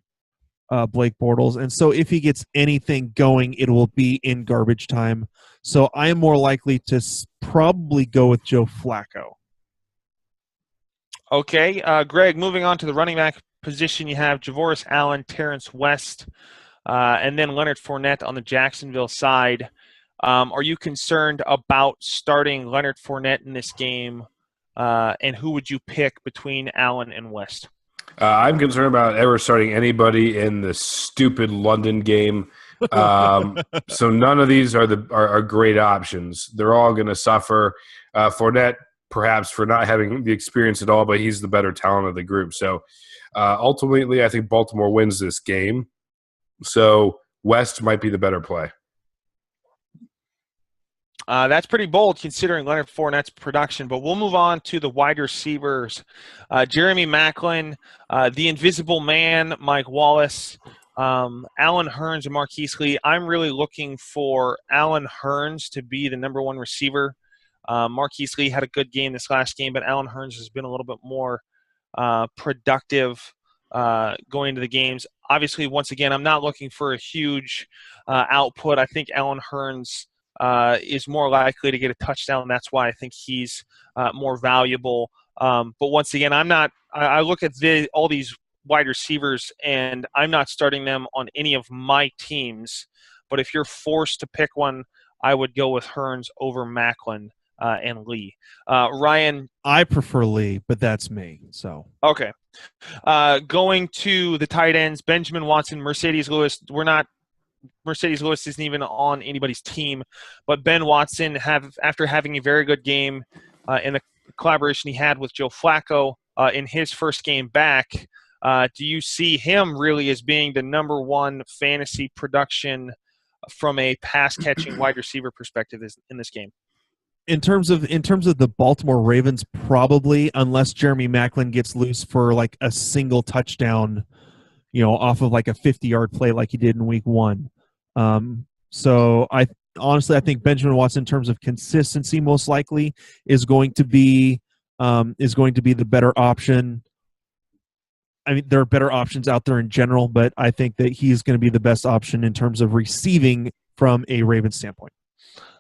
Blake Bortles, and so if he gets anything going, it will be in garbage time. So I am more likely to probably go with Joe Flacco. Okay, Greg, moving on to the running back position, you have Javoris Allen, Terrence West, and then Leonard Fournette on the Jacksonville side. Are you concerned about starting Leonard Fournette in this game, and who would you pick between Allen and West? I'm concerned about ever starting anybody in the stupid London game. So none of these are great options. They're all going to suffer. Fournette, perhaps for not having the experience at all, but he's the better talent of the group. So ultimately, I think Baltimore wins this game. So West might be the better play. That's pretty bold considering Leonard Fournette's production, but we'll move on to the wide receivers. Jeremy Maclin, the Invisible Man, Mike Wallace, Allen Hurns, and Marquise Lee. I'm really looking for Allen Hurns to be the number one receiver. Marquise Lee had a good game this last game, but Allen Hurns has been a little bit more productive going into the games. Obviously, once again, I'm not looking for a huge output. I think Allen Hurns is more likely to get a touchdown. That's why I think he's more valuable. But once again, I look at all these wide receivers, and I'm not starting them on any of my teams. But if you're forced to pick one, I would go with Hurns over Maclin and Lee. Ryan? I prefer Lee, but that's me. So okay. Going to the tight ends, Benjamin Watson, Mercedes Lewis. Mercedes Lewis isn't even on anybody's team, but Ben Watson, after having a very good game in the collaboration he had with Joe Flacco in his first game back, do you see him really as being the number one fantasy production from a pass-catching wide receiver perspective in this game? In terms of the Baltimore Ravens, probably, unless Jeremy Maclin gets loose for like a single touchdown, off of like a 50-yard play like he did in week 1. So I think Benjamin Watson, in terms of consistency, most likely is going to be the better option. I mean, there are better options out there in general, but I think that he's going to be the best option in terms of receiving from a Ravens standpoint.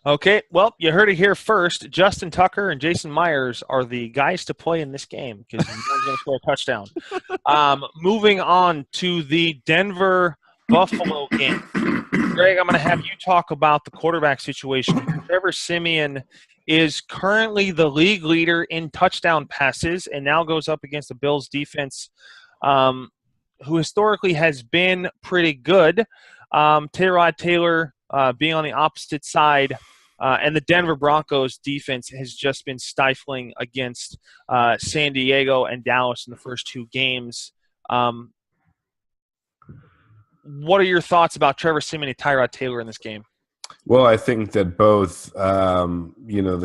Okay, well, you heard it here first. Justin Tucker and Jason Myers are the guys to play in this game because one's going to score a touchdown. Moving on to the Denver-Buffalo game. Greg, I'm going to have you talk about the quarterback situation. Trevor Siemian is currently the league leader in touchdown passes and now goes up against the Bills defense, who historically has been pretty good. Tyrod Taylor being on the opposite side, and the Denver Broncos defense has just been stifling against San Diego and Dallas in the first 2 games. What are your thoughts about Trevor Siemian and Tyrod Taylor in this game? Well, I think that both, the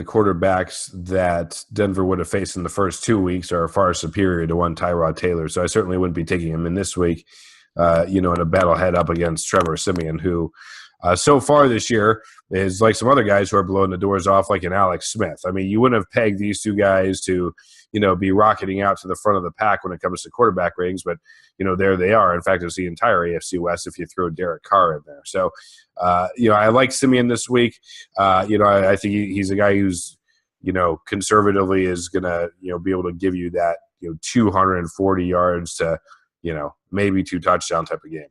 quarterbacks that Denver would have faced in the first 2 weeks are far superior to one Tyrod Taylor. So I certainly wouldn't be taking him in this week, in a battle head up against Trevor Siemian, who so far this year is like some other guys who are blowing the doors off, like an Alex Smith. I mean, you wouldn't have pegged these two guys to, be rocketing out to the front of the pack when it comes to quarterback ratings, but, there they are. In fact, it's the entire AFC West if you throw Derek Carr in there. So, I like Simeon this week. I think he's a guy who's, conservatively is going to, be able to give you that, 240 yards to, maybe 2 touchdown type of game.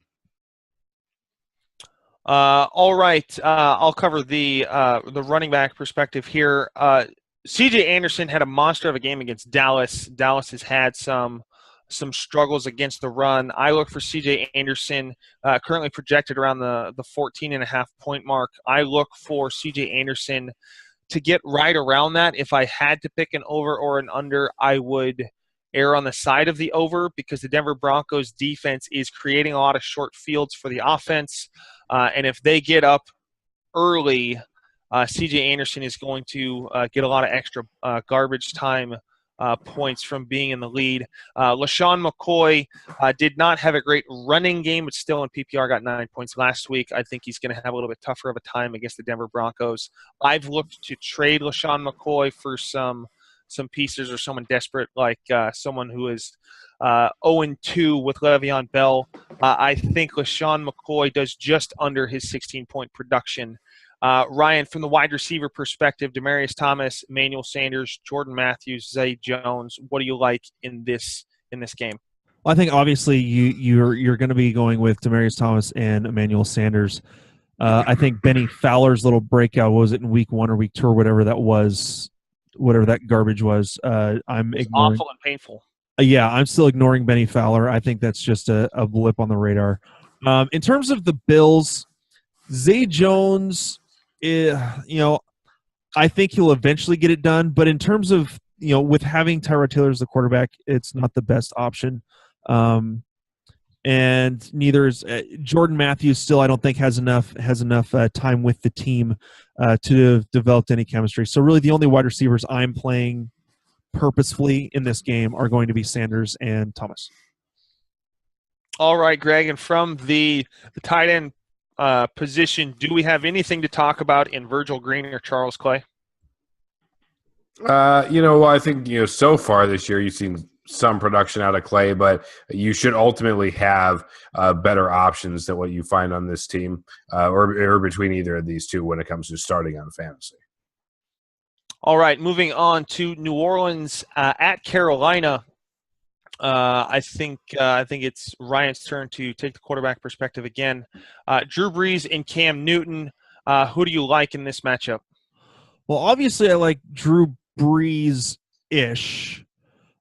All right. I'll cover the running back perspective here. C.J. Anderson had a monster of a game against Dallas. Dallas has had some struggles against the run. I look for C.J. Anderson, currently projected around the 14.5 point mark. I look for C.J. Anderson to get right around that. If I had to pick an over or an under, I would err on the side of the over because the Denver Broncos defense is creating a lot of short fields for the offense. And if they get up early, C.J. Anderson is going to get a lot of extra garbage time points from being in the lead. LaShawn McCoy did not have a great running game, but still in PPR got 9 points last week. I think he's going to have a little bit tougher of a time against the Denver Broncos. I've looked to trade LaShawn McCoy for some pieces or someone desperate like someone who is 0-2 with Le'Veon Bell. I think LaShawn McCoy does just under his 16-point production. Ryan, from the wide receiver perspective, Demaryius Thomas, Emmanuel Sanders, Jordan Matthews, Zay Jones, what do you like in this game? Well, I think obviously you're going to be going with Demaryius Thomas and Emmanuel Sanders. I think Benny Fowler's little breakout, was it in week 1 or week 2 or whatever that was, whatever that garbage was. I'm ignoring. Awful and painful. Yeah, I'm still ignoring Benny Fowler. I think that's just a blip on the radar. In terms of the Bills, Zay Jones, I think he'll eventually get it done. But in terms of, with having Tyrod Taylor as the quarterback, it's not the best option. And neither is Jordan Matthews. Still, I don't think has enough time with the team to have developed any chemistry. So really, the only wide receivers I'm playing purposefully in this game are going to be Sanders and Thomas. All right, Greg, and from the tight end position, do we have anything to talk about in Virgil Green or Charles Clay? I think, so far this year you've seen some production out of Clay, but you should ultimately have better options than what you find on this team or between either of these two when it comes to starting on fantasy. All right, moving on to New Orleans at Carolina. I think it's Ryan's turn to take the quarterback perspective again. Drew Brees and Cam Newton. Who do you like in this matchup? Well, obviously I like Drew Brees-ish.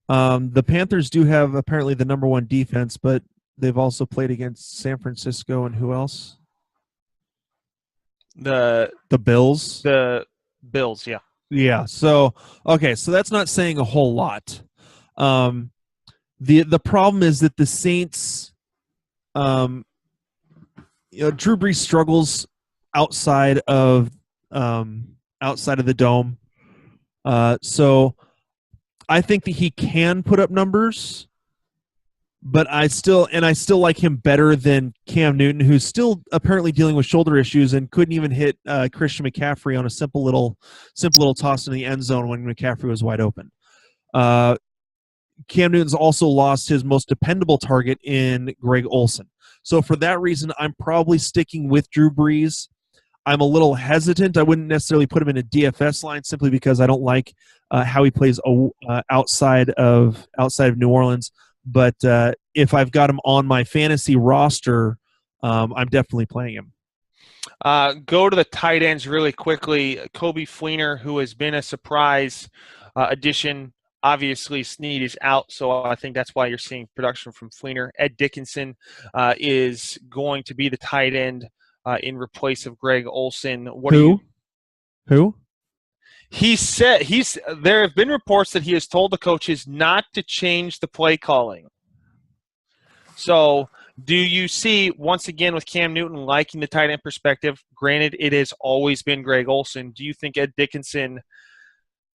The Panthers do have apparently the number 1 defense, but they've also played against San Francisco and who else? The Bills. The Bills, yeah. Yeah. So so that's not saying a whole lot. The problem is that the Saints, Drew Brees struggles outside of the dome. So I think that he can put up numbers, but I still like him better than Cam Newton, who's still apparently dealing with shoulder issues and couldn't even hit Christian McCaffrey on a simple little toss in the end zone when McCaffrey was wide open. Cam Newton's also lost his most dependable target in Greg Olsen. So for that reason, I'm probably sticking with Drew Brees. I'm a little hesitant. I wouldn't necessarily put him in a DFS line simply because I don't like how he plays outside of New Orleans. But if I've got him on my fantasy roster, I'm definitely playing him. Go to the tight ends really quickly. Coby Fleener, who has been a surprise addition. Obviously, Snead is out, so I think that's why you're seeing production from Fleener. Ed Dickinson is going to be the tight end in replace of Greg Olsen. Who? He said there have been reports that he has told the coaches not to change the play calling. So do you see, once again, with Cam Newton liking the tight end perspective, granted it has always been Greg Olsen, do you think Ed Dickinson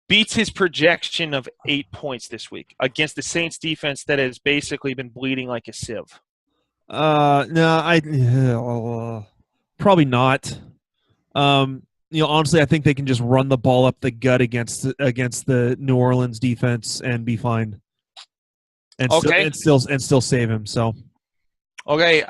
beats his projection of 8 points this week against the Saints defense that has basically been bleeding like a sieve? No, Probably not. Honestly, I think they can just run the ball up the gut against the New Orleans defense and be fine, and still save him. So. Okay,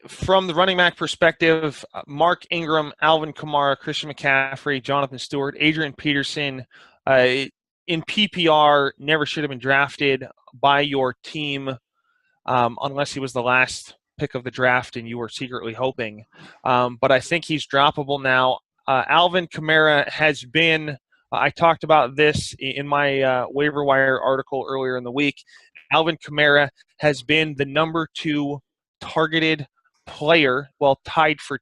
from the running back perspective, Mark Ingram, Alvin Kamara, Christian McCaffrey, Jonathan Stewart, Adrian Peterson, in PPR, never should have been drafted by your team unless he was the last pick of the draft and you were secretly hoping. But I think he's droppable now. Alvin Kamara has been I talked about this in my waiver wire article earlier in the week. Alvin Kamara has been the number 2 targeted player, well, tied for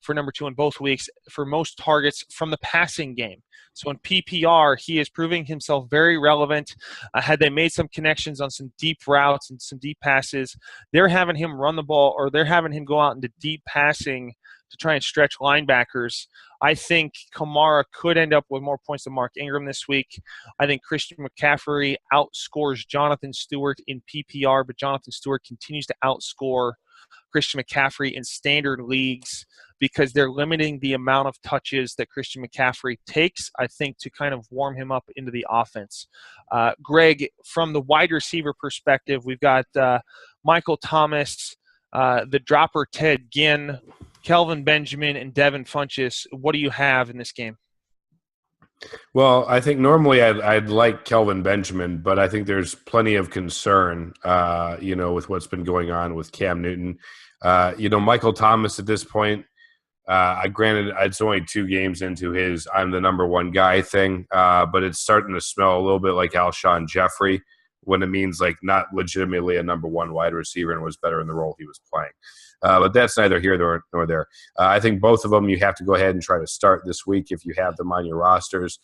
number 2 in both weeks for most targets from the passing game. So in PPR, he is proving himself very relevant. Had they made some connections on some deep routes and some deep passes, they're having him run the ball, or they're having him go out into deep passing to try and stretch linebackers. I think Kamara could end up with more points than Mark Ingram this week. I think Christian McCaffrey outscores Jonathan Stewart in PPR, but Jonathan Stewart continues to outscore Christian McCaffrey in standard leagues because they're limiting the amount of touches that Christian McCaffrey takes, I think, to kind of warm him up into the offense. Greg, from the wide receiver perspective, we've got Michael Thomas, the dropper Ted Ginn, Kelvin Benjamin, and Devin Funchess. What do you have in this game? Well, I think normally I'd like Kelvin Benjamin, but I think there's plenty of concern, with what's been going on with Cam Newton. Michael Thomas at this point, granted, it's only 2 games into his I'm the number 1 guy thing, but it's starting to smell a little bit like Alshon Jeffrey when it means like not legitimately a number 1 wide receiver and was better in the role he was playing. But that's neither here nor there. I think both of them you have to go ahead and try to start this week if you have them on your rosters,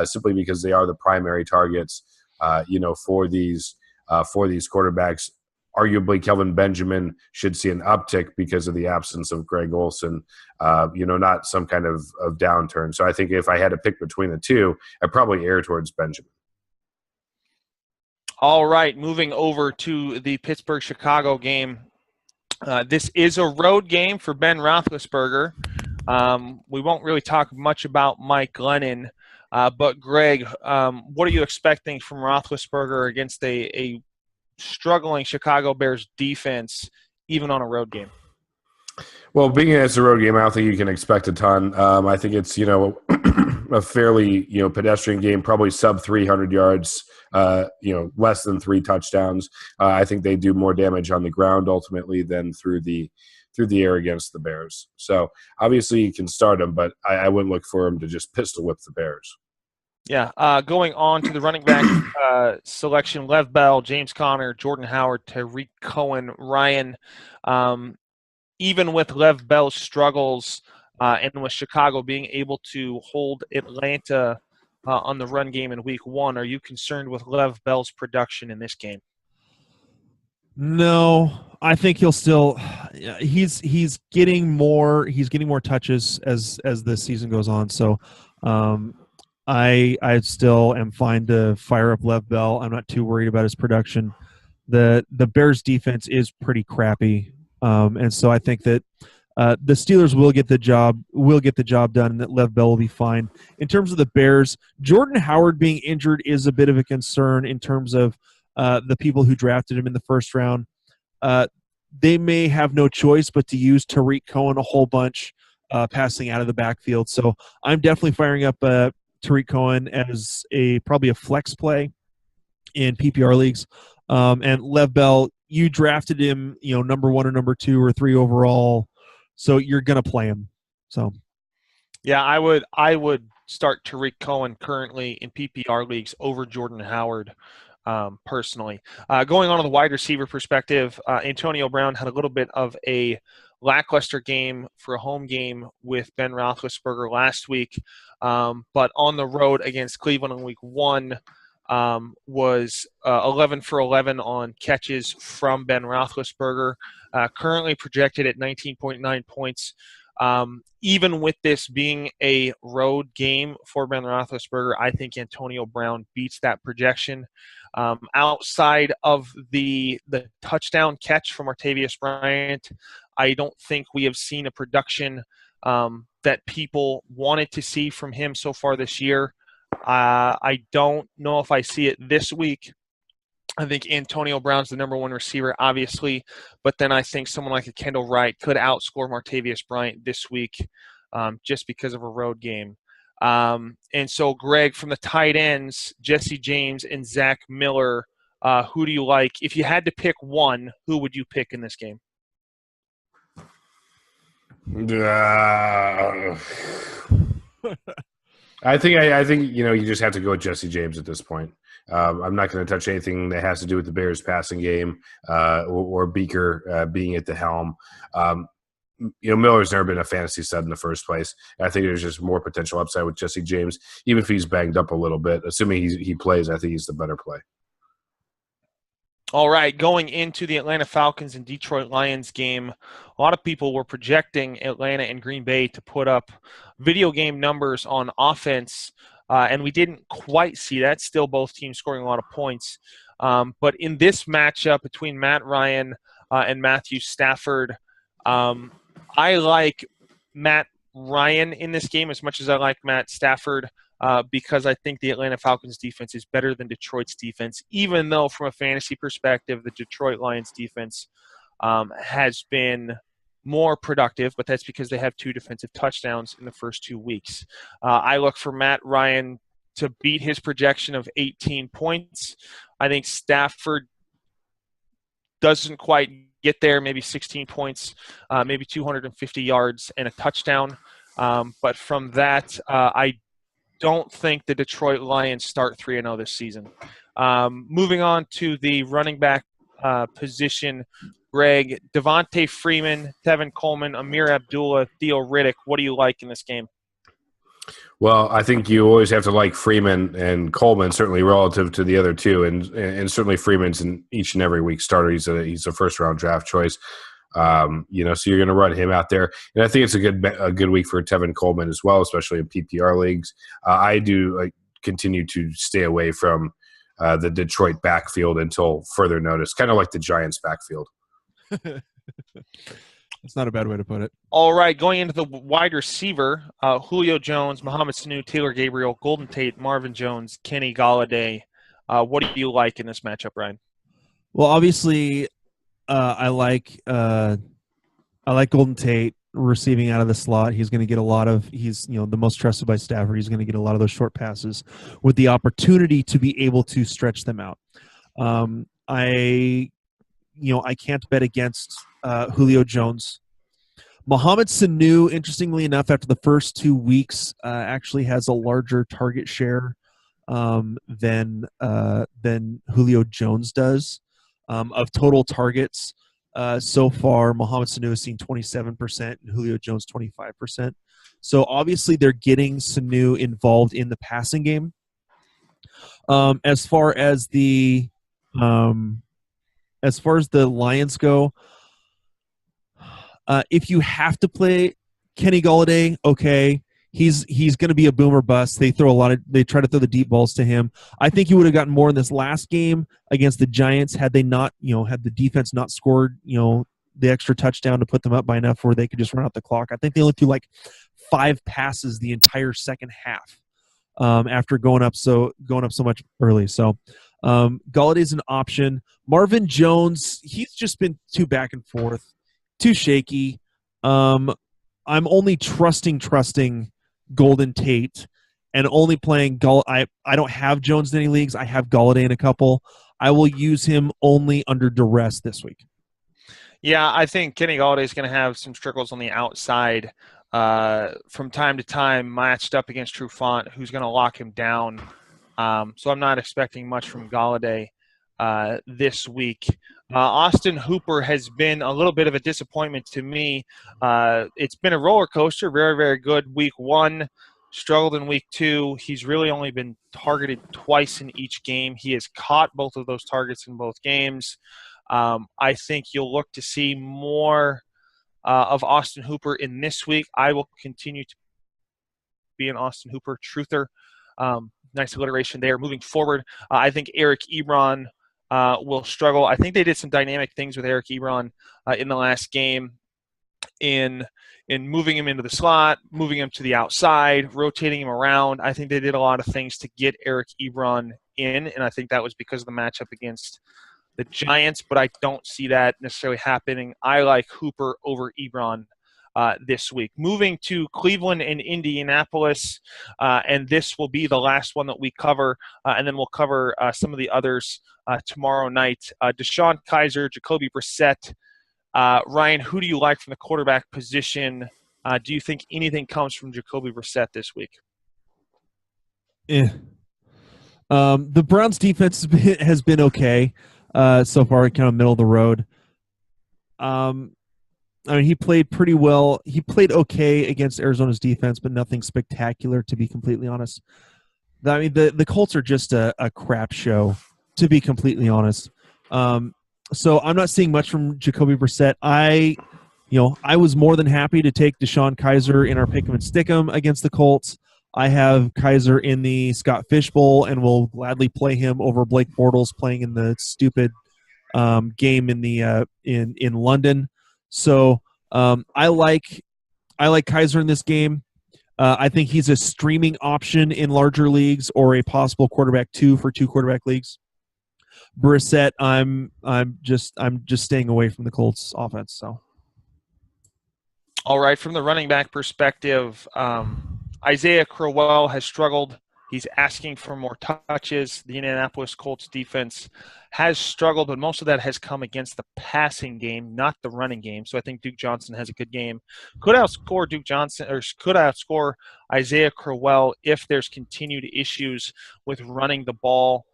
simply because they are the primary targets, for these quarterbacks. Arguably, Kelvin Benjamin should see an uptick because of the absence of Greg Olsen, not some kind of downturn. So I think if I had to pick between the two, I'd probably err towards Benjamin. All right, moving over to the Pittsburgh-Chicago game. This is a road game for Ben Roethlisberger. We won't really talk much about Mike Glennon, but Greg, what are you expecting from Roethlisberger against a struggling Chicago Bears defense, even on a road game? Well, being it's a road game, I don't think you can expect a ton. I think it's, a fairly, pedestrian game, probably sub 300 yards, less than 3 touchdowns. I think they do more damage on the ground ultimately than through the air against the Bears. So obviously you can start them, but I wouldn't look for them to just pistol whip the Bears. Yeah, going on to the running back selection, Lev Bell, James Conner, Jordan Howard, Tariq Cohen, Ryan. Even with Lev Bell's struggles and with Chicago being able to hold Atlanta on the run game in week 1, are you concerned with Lev Bell's production in this game? No, I think he'll still he's getting more touches as the season goes on. So I still am fine to fire up Lev Bell. I'm not too worried about his production. The Bears defense is pretty crappy. And so I think that the Steelers will get the job done, and that Lev Bell will be fine. In terms of the Bears, Jordan Howard being injured is a bit of a concern in terms of the people who drafted him in the first round. They may have no choice but to use Tariq Cohen a whole bunch passing out of the backfield. So I'm definitely firing up Tariq Cohen as probably a flex play in PPR leagues. And Lev Bell, you drafted him, number 1 or number 2 or 3 overall, so you're going to play him. So, yeah, I would start Tariq Cohen currently in PPR leagues over Jordan Howard, personally. Going on to the wide receiver perspective, Antonio Brown had a little bit of a lackluster game for a home game with Ben Roethlisberger last week, but on the road against Cleveland in week 1, was 11 for 11 on catches from Ben Roethlisberger, currently projected at 19.9 points. Even with this being a road game for Ben Roethlisberger, I think Antonio Brown beats that projection. Outside of the touchdown catch from Martavius Bryant, I don't think we have seen a production that people wanted to see from him so far this year. I don't know if I see it this week. I think Antonio Brown's the number one receiver, obviously, but then I think someone like a Kendall Wright could outscore Martavius Bryant this week just because of a road game. And so, Greg, from the tight ends, Jesse James and Zach Miller, who do you like? If you had to pick one, who would you pick in this game? I think you just have to go with Jesse James at this point. I'm not going to touch anything that has to do with the Bears passing game or Beaker being at the helm. Miller's never been a fantasy stud in the first place. I think there's just more potential upside with Jesse James, even if he's banged up a little bit. Assuming he plays, I think he's the better play. All right, going into the Atlanta Falcons and Detroit Lions game, a lot of people were projecting Atlanta and Green Bay to put up video game numbers on offense, and we didn't quite see that. Still, both teams scoring a lot of points. But in this matchup between Matt Ryan and Matthew Stafford, I like Matt Ryan in this game as much as I like Matt Stafford. Because I think the Atlanta Falcons defense is better than Detroit's defense, even though from a fantasy perspective, the Detroit Lions defense has been more productive, but that's because they have 2 defensive touchdowns in the first 2 weeks. I look for Matt Ryan to beat his projection of 18 points. I think Stafford doesn't quite get there, maybe 16 points, maybe 250 yards and a touchdown. But from that, I don't think the Detroit Lions start 3-0 this season. Moving on to the running back position, Greg, Devontae Freeman, Tevin Coleman, Amir Abdullah, Theo Riddick. What do you like in this game? Well, I think you always have to like Freeman and Coleman, certainly relative to the other two, and certainly Freeman's in each and every week starter. He's a first-round draft choice. So you're going to run him out there, and I think it's a good week for Tevin Coleman as well, especially in PPR leagues. I do continue to stay away from the Detroit backfield until further notice, kind of like the Giants backfield. That's not a bad way to put it. All right, going into the wide receiver, Julio Jones, Mohamed Sanu, Taylor Gabriel, Golden Tate, Marvin Jones, Kenny Golladay. What do you like in this matchup, Ryan? Well, obviously, I like Golden Tate receiving out of the slot. He's going to get a lot of. He's the most trusted by Stafford. He's going to get a lot of those short passes with the opportunity to be able to stretch them out. I can't bet against Julio Jones. Mohamed Sanu, interestingly enough, after the first 2 weeks, actually has a larger target share than Julio Jones does of total targets. So far, Mohamed Sanu has seen 27% and Julio Jones 25%. So obviously, they're getting Sanu involved in the passing game. As far as the Lions go, if you have to play Kenny Golladay, okay, he's going to be a boomer bust. They try to throw the deep balls to him. I think he would have gotten more in this last game against the Giants had they not, had the defense not scored, the extra touchdown to put them up by enough where they could just run out the clock. I think they only threw 5 passes the entire second half after going up so much early. So Galladay's an option. Marvin Jones, he's just been too back and forth, too shaky. I'm only trusting Golden Tate and only playing I don't have Jones in any leagues. I have Golladay in a couple. I will use him only under duress this week. Yeah, I think Kenny Golladay is going to have some struggles on the outside from time to time, matched up against Trufant, who's going to lock him down. So I'm not expecting much from Golladay this week. Austin Hooper has been a little bit of a disappointment to me. It's been a roller coaster, very, very good week 1, struggled in week 2. He's really only been targeted twice in each game. He has caught both of those targets in both games. I think you'll look to see more of Austin Hooper in this week. I will continue to be an Austin Hooper truther. Nice alliteration there. Moving forward, I think Eric Ebron will struggle. I think they did some dynamic things with Eric Ebron in the last game. in moving him into the slot, moving him to the outside, rotating him around. I think they did a lot of things to get Eric Ebron in, and I think that was because of the matchup against the Giants, but I don't see that necessarily happening. I like Hooper over Ebron this week. Moving to Cleveland and Indianapolis, and this will be the last one that we cover, and then we'll cover some of the others tomorrow night. Deshaun Kaiser, Jacoby Brissett. Ryan, who do you like from the quarterback position? Do you think anything comes from Jacoby Brissett this week? The Browns' defense has been okay so far, kind of middle of the road. I mean, he played pretty well. He played okay against Arizona's defense, but nothing spectacular, to be completely honest. I mean, the Colts are just a crap show, to be completely honest. So I'm not seeing much from Jacoby Brissett. I was more than happy to take Deshaun Kaiser in our pick 'em and stick 'em against the Colts. I have Kaiser in the Scott Fish Bowl and will gladly play him over Blake Bortles playing in the stupid game in the in London. So I like Kaiser in this game. I think he's a streaming option in larger leagues or a possible quarterback 2 for 2 quarterback leagues. Brissett, I'm just staying away from the Colts offense. So, all right, from the running back perspective, Isaiah Crowell has struggled. He's asking for more touches. The Indianapolis Colts defense has struggled, but most of that has come against the passing game, not the running game. So I think Duke Johnson has a good game. Could outscore Duke Johnson, or could outscore Isaiah Crowell if there's continued issues with running the ball.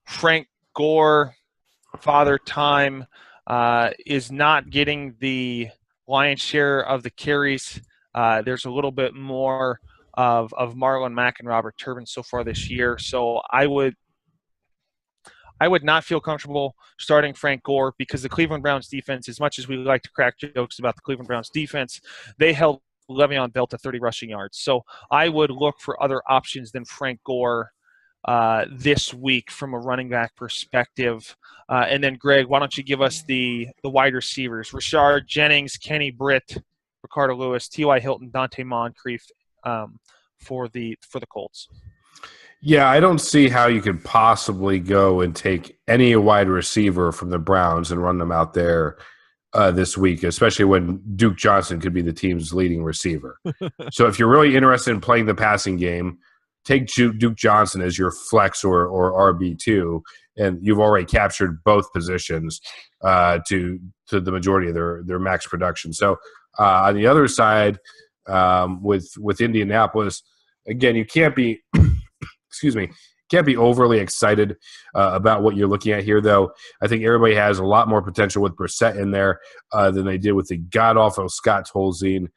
Frank Gore, Father Time, is not getting the lion's share of the carries. There's a little bit more of Marlon Mack and Robert Turbin so far this year. So I would not feel comfortable starting Frank Gore because the Cleveland Browns defense, as much as we like to crack jokes about the Cleveland Browns defense, they held Le'Veon Bell to 30 rushing yards. So I would look for other options than Frank Gore this week from a running back perspective. And then, Greg, why don't you give us the wide receivers? Rashard Jennings, Kenny Britt, Ricardo Lewis, T.Y. Hilton, Dante Moncrief for the Colts. Yeah, I don't see how you could possibly go and take any wide receiver from the Browns and run them out there this week, especially when Duke Johnson could be the team's leading receiver. So if you're really interested in playing the passing game, take Duke Johnson as your flex or RB2, and you've already captured both positions to the majority of their max production. So on the other side, with Indianapolis, again, you can't be can't be overly excited about what you're looking at here, though. I think everybody has a lot more potential with Brissett in there than they did with the god-awful Scott Tolzien.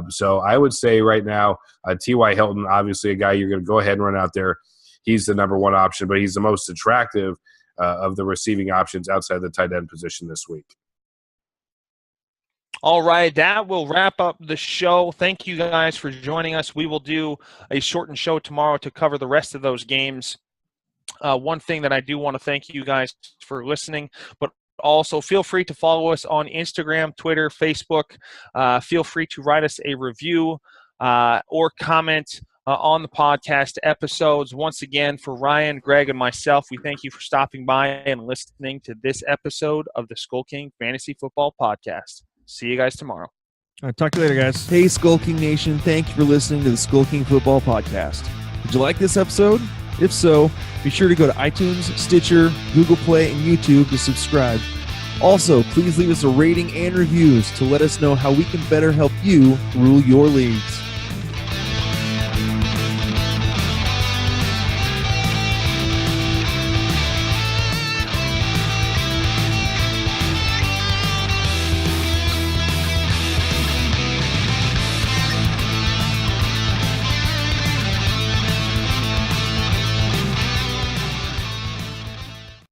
So I would say right now, T.Y. Hilton, obviously a guy you're going to go ahead and run out there. He's the number one option, but he's the most attractive of the receiving options outside the tight end position this week. All right, that will wrap up the show. Thank you guys for joining us. We will do a shortened show tomorrow to cover the rest of those games. One thing that I do want to thank you guys for listening, but also feel free to follow us on Instagram, Twitter, Facebook. Feel free to write us a review or comment on the podcast episodes. Once again, for Ryan, Greg, and myself, we thank you for stopping by and listening to this episode of the Skull King Fantasy Football Podcast. See you guys tomorrow. All right, talk to you later, guys. Hey, Skull King Nation. Thank you for listening to the Skull King Football Podcast. Did you like this episode? If so, be sure to go to iTunes, Stitcher, Google Play, and YouTube to subscribe. Also, please leave us a rating and reviews to let us know how we can better help you rule your leagues.